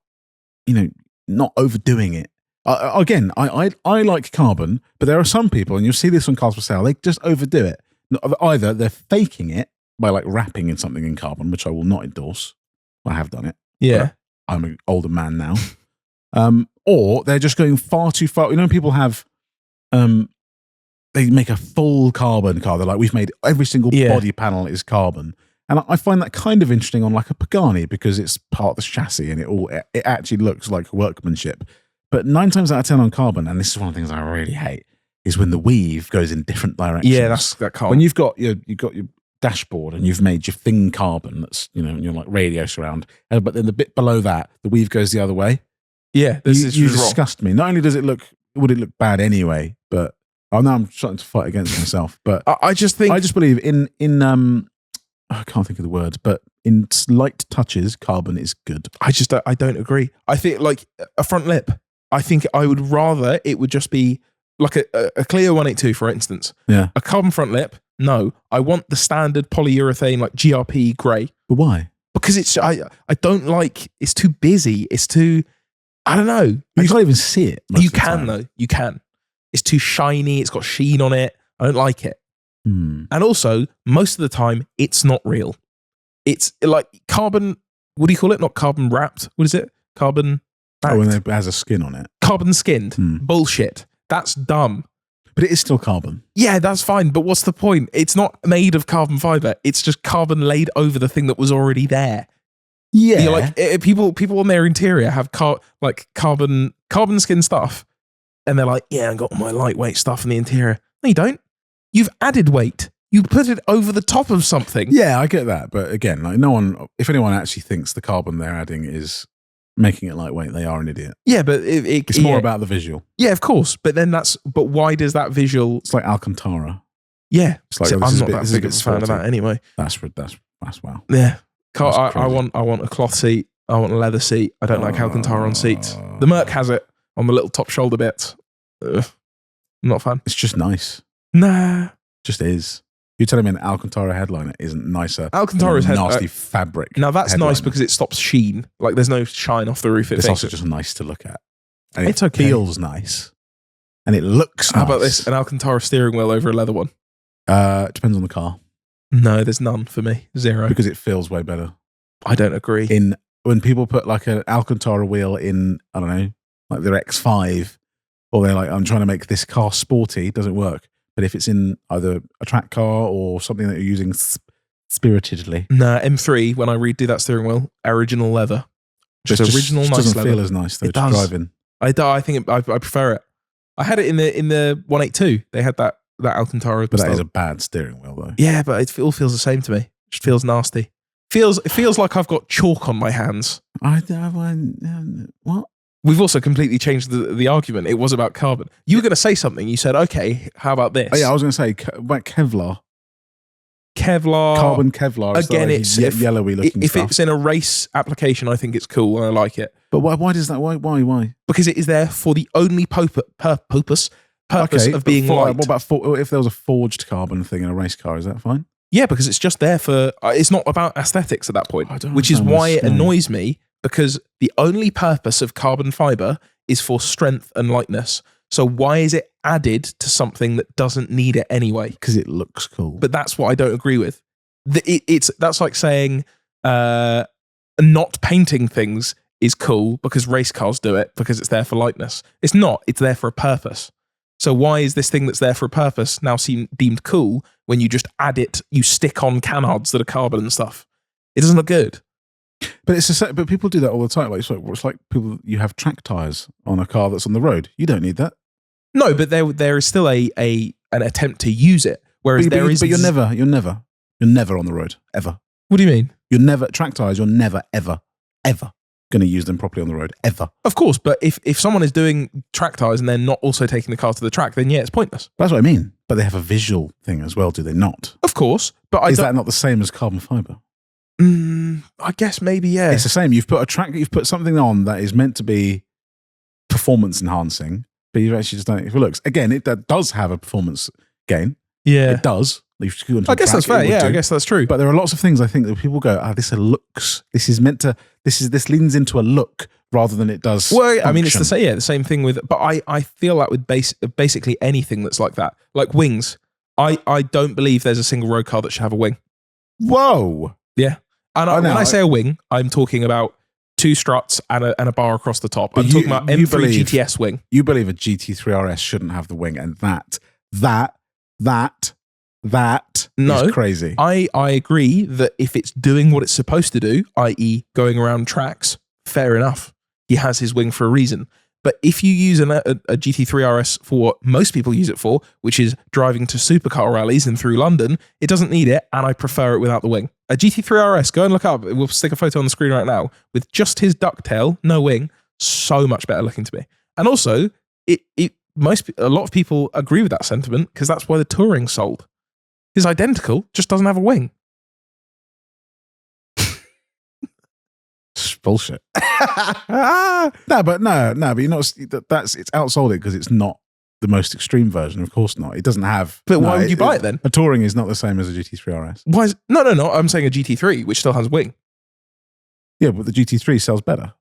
overdoing it. Again, I like carbon, but there are some people, and you'll see this on Cars for Sale, they just overdo it. Either they're faking it by like wrapping in something in carbon, which I will not endorse. I have done it.
Yeah.
I'm an older man now. Or they're just going far too far. You know, people have... they make a full carbon car. They're like, we've made every single body panel is carbon. And I find that kind of interesting on like a Pagani because it's part of the chassis and it actually looks like workmanship. But 9 times out of 10 on carbon, and this is one of the things I really hate, is when the weave goes in different directions.
Yeah, that carbon.
When you've got your dashboard and you've made your thing carbon that's, your like radio surround, but then the bit below that, the weave goes the other way.
Yeah,
you disgust me. Not only would it look bad anyway, but now I'm starting to fight against myself. But I just believe in I can't think of the words, but in slight touches, carbon is good.
I don't agree. I think like a front lip. I think I would rather it would just be like a Clio 182, for instance.
Yeah.
A carbon front lip. No, I want the standard polyurethane like GRP grey.
But why?
Because I don't like. It's too busy. It's too. I don't know.
You can't even see it.
You can though. You can. It's too shiny. It's got sheen on it. I don't like it. And also, most of the time, it's not real. It's like carbon. What do you call it? Not carbon wrapped. What is it? Carbon.
Oh, when it has a skin on it.
Carbon skinned. Bullshit. That's dumb.
But it is still carbon.
Yeah, that's fine. But what's the point? It's not made of carbon fiber. It's just carbon laid over the thing that was already there.
Yeah.
Like people on their interior have carbon skin stuff, and they're like, yeah, I got my lightweight stuff in the interior. No, you don't. You've added weight. You put it over the top of something.
Yeah, I get that. But again, like if anyone actually thinks the carbon they're adding is making it lightweight, they are an idiot.
Yeah, but
it's more about the visual.
Yeah, of course. But then but why does that visual?
It's like Alcantara.
Yeah,
it's like,
I'm not that big of a fan of that anyway.
That's wow.
Yeah, I want a cloth seat. I want a leather seat. I don't like Alcantara on seats. The Merc has it on the little top shoulder bits. I'm not a fan.
It's just nice.
Nah.
Just is. You're telling me an Alcantara headliner isn't nicer?
Alcantara's
nasty fabric.
Now that's nice because it stops sheen. Like there's no shine off the roof.
It's also just nice to look at. And
it's
okay. It feels nice. And it looks nice.
How about this? An Alcantara steering wheel over a leather one?
Depends on the car.
No, there's none for me. Zero.
Because it feels way better.
I don't agree.
When people put like an Alcantara wheel in, I don't know, like their X5, or they're like, I'm trying to make this car sporty, it doesn't work. But if it's in either a track car or something that you're using spiritedly.
Nah, M3, when I redo that steering wheel, original leather. Just original nice
doesn't
leather.
Feel as nice though,
it does.
Driving.
I think I prefer it. I had it in the 182. They had that Alcantara.
But that is a bad steering wheel though.
Yeah, but it all feels the same to me. It just feels nasty. It feels like I've got chalk on my hands.
What?
We've also completely changed the argument. It was about carbon. You were going to say something. You said, okay, how about this?
Oh, yeah, I was going to say about Kevlar. Carbon Kevlar.
Again, it's
yellowy looking
if
stuff.
It's in a race application, I think it's cool and I like it.
But why does that? Why?
Because it is there for the only purpose of being light.
What about if there was a forged carbon thing in a race car? Is that fine?
Yeah, because it's just there for... it's not about aesthetics at that point, which is why it annoys me, because the only purpose of carbon fiber is for strength and lightness. So why is it added to something that doesn't need it anyway?
Because it looks cool.
But that's what I don't agree with. That's like saying not painting things is cool because race cars do it because it's there for lightness. It's not. It's there for a purpose. So why is this thing that's there for a purpose now deemed cool when you just add it, you stick on canards that are carbon and stuff? It doesn't look good.
But but people do that all the time. Like it's like people, you have track tires on a car that's on the road. You don't need that.
No, but there is still an attempt to use it. Whereas
but you're never on the road ever.
What do you mean?
You're never track tires. You're never ever going to use them properly on the road ever.
Of course, but if someone is doing track tires and they're not also taking the car to the track, then yeah, it's pointless.
That's what I mean. But they have a visual thing as well, do they not?
Of course, but
is that not the same as carbon fiber?
I guess maybe, yeah.
It's the same. You've put something on that is meant to be performance enhancing, but you've actually just done it for looks. Again, that does have a performance gain.
Yeah,
it does.
I guess that's fair. Yeah, I guess that's true.
But there are lots of things I think that people go, this looks. This leans into a look rather than it does.
Well,
function.
I mean, it's the same thing with. But I feel that with basically anything that's like that, like wings. I don't believe there's a single road car that should have a wing.
Whoa.
Yeah, and when I say a wing, I'm talking about two struts and a bar across the top. I'm talking about M3 GTS wing.
You believe a GT3 RS shouldn't have the wing, and that is crazy.
I agree that if it's doing what it's supposed to do, i.e. going around tracks, fair enough. He has his wing for a reason. But if you use a GT3 RS for what most people use it for, which is driving to supercar rallies and through London, it doesn't need it, and I prefer it without the wing. A GT3 RS, go and look up, we'll stick a photo on the screen right now, with just his ducktail, no wing, so much better looking to me. And also, a lot of people agree with that sentiment, because that's why the Touring sold. It's identical, just doesn't have a wing.
Bullshit. No, but you're not. It's outsold it because it's not the most extreme version. Of course not. It doesn't have.
But why would you buy it then?
A Touring is not the same as a GT3 RS.
Why is no? I'm saying a GT3, which still has a wing.
Yeah, but the GT3 sells better.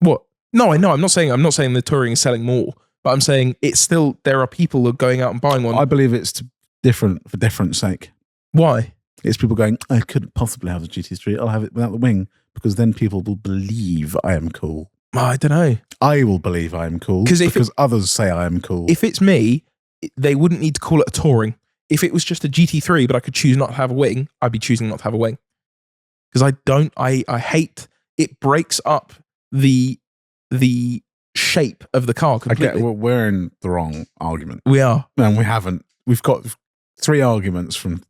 What? No, I know. I'm not saying the Touring is selling more, but I'm saying it's still. There are people that are going out and buying one.
I believe it's different for different sake.
Why?
It's people going, I couldn't possibly have the GT3. I'll have it without the wing, because then people will believe I am cool.
I don't know.
I will believe I am cool because others say I am cool.
If it's me, they wouldn't need to call it a Touring. If it was just a GT3, but I could choose not to have a wing, I'd be choosing not to have a wing. Because I hate, it breaks up the shape of the car completely.
We're in the wrong argument.
We are.
And we haven't. We've got 3 arguments from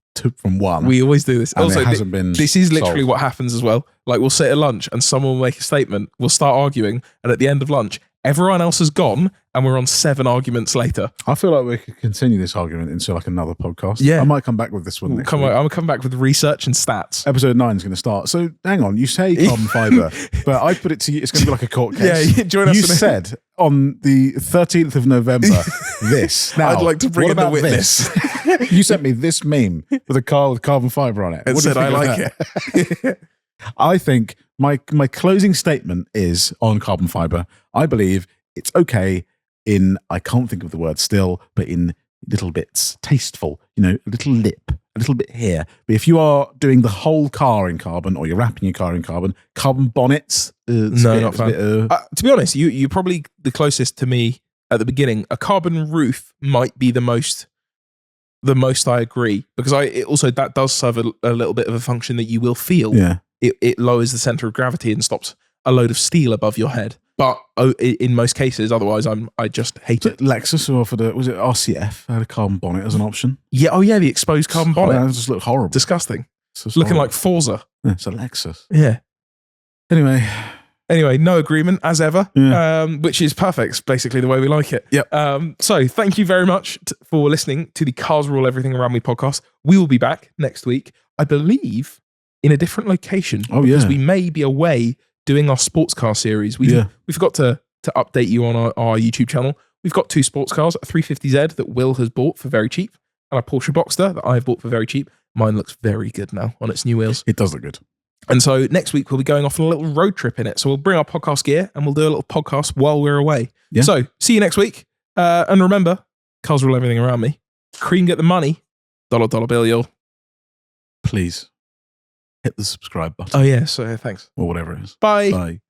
one.
We always do this. Also,
it hasn't been
this is literally
solved.
what happens as well. Like, we'll sit at lunch and someone will make a statement, we'll start arguing, and at the end of lunch, everyone else has gone and we're on 7 arguments later.
I feel like we could continue this argument into like another podcast.
Yeah.
I might come back with this one next week.
I'm going to come back with research and stats.
Episode 9 is going to start. So hang on, you say carbon fiber, but I put it to you, it's going to be like a court case.
Yeah, join us.
You said on the 13th of November this. Now,
I'd like to bring in the witness.
You sent me this meme with a car with carbon fiber on it.
And said, I like it.
I think my closing statement is on carbon fiber. I believe it's okay in, I can't think of the word still, but in little bits, tasteful, a little lip, a little bit here. But if you are doing the whole car in carbon, or you're wrapping your car in carbon bonnets,
not fun. To be honest, you're probably the closest to me at the beginning. A carbon roof might be the most I agree, because that does serve a little bit of a function that you will feel.
Yeah.
It lowers the center of gravity and stops a load of steel above your head. But in most cases, otherwise, I just hate it.
Lexus offered was it RCF? Had a carbon bonnet as an option.
Yeah. Oh yeah, the exposed carbon bonnet.
That just looked horrible.
Disgusting. Looking like Forza.
Yeah, it's a Lexus.
Yeah.
Anyway,
no agreement as ever, which is perfect. Basically, the way we like it.
Yep.
So thank you very much for listening to the Cars Rule Everything Around Me podcast. We will be back next week, I believe, in a different location. Because we may be away doing our sports car series. We forgot to update you on our YouTube channel. We've got 2 sports cars, a 350Z that Will has bought for very cheap, and a Porsche Boxster that I've bought for very cheap. Mine looks very good now on its new wheels.
It does look good.
And so next week we'll be going off on a little road trip in it. So we'll bring our podcast gear and we'll do a little podcast while we're away. Yeah. So see you next week. And remember, cars rule everything around me. Cream get the money. Dollar bill, y'all.
Please hit the subscribe button.
Oh, yeah. So thanks.
Or whatever it is.
Bye.
Bye.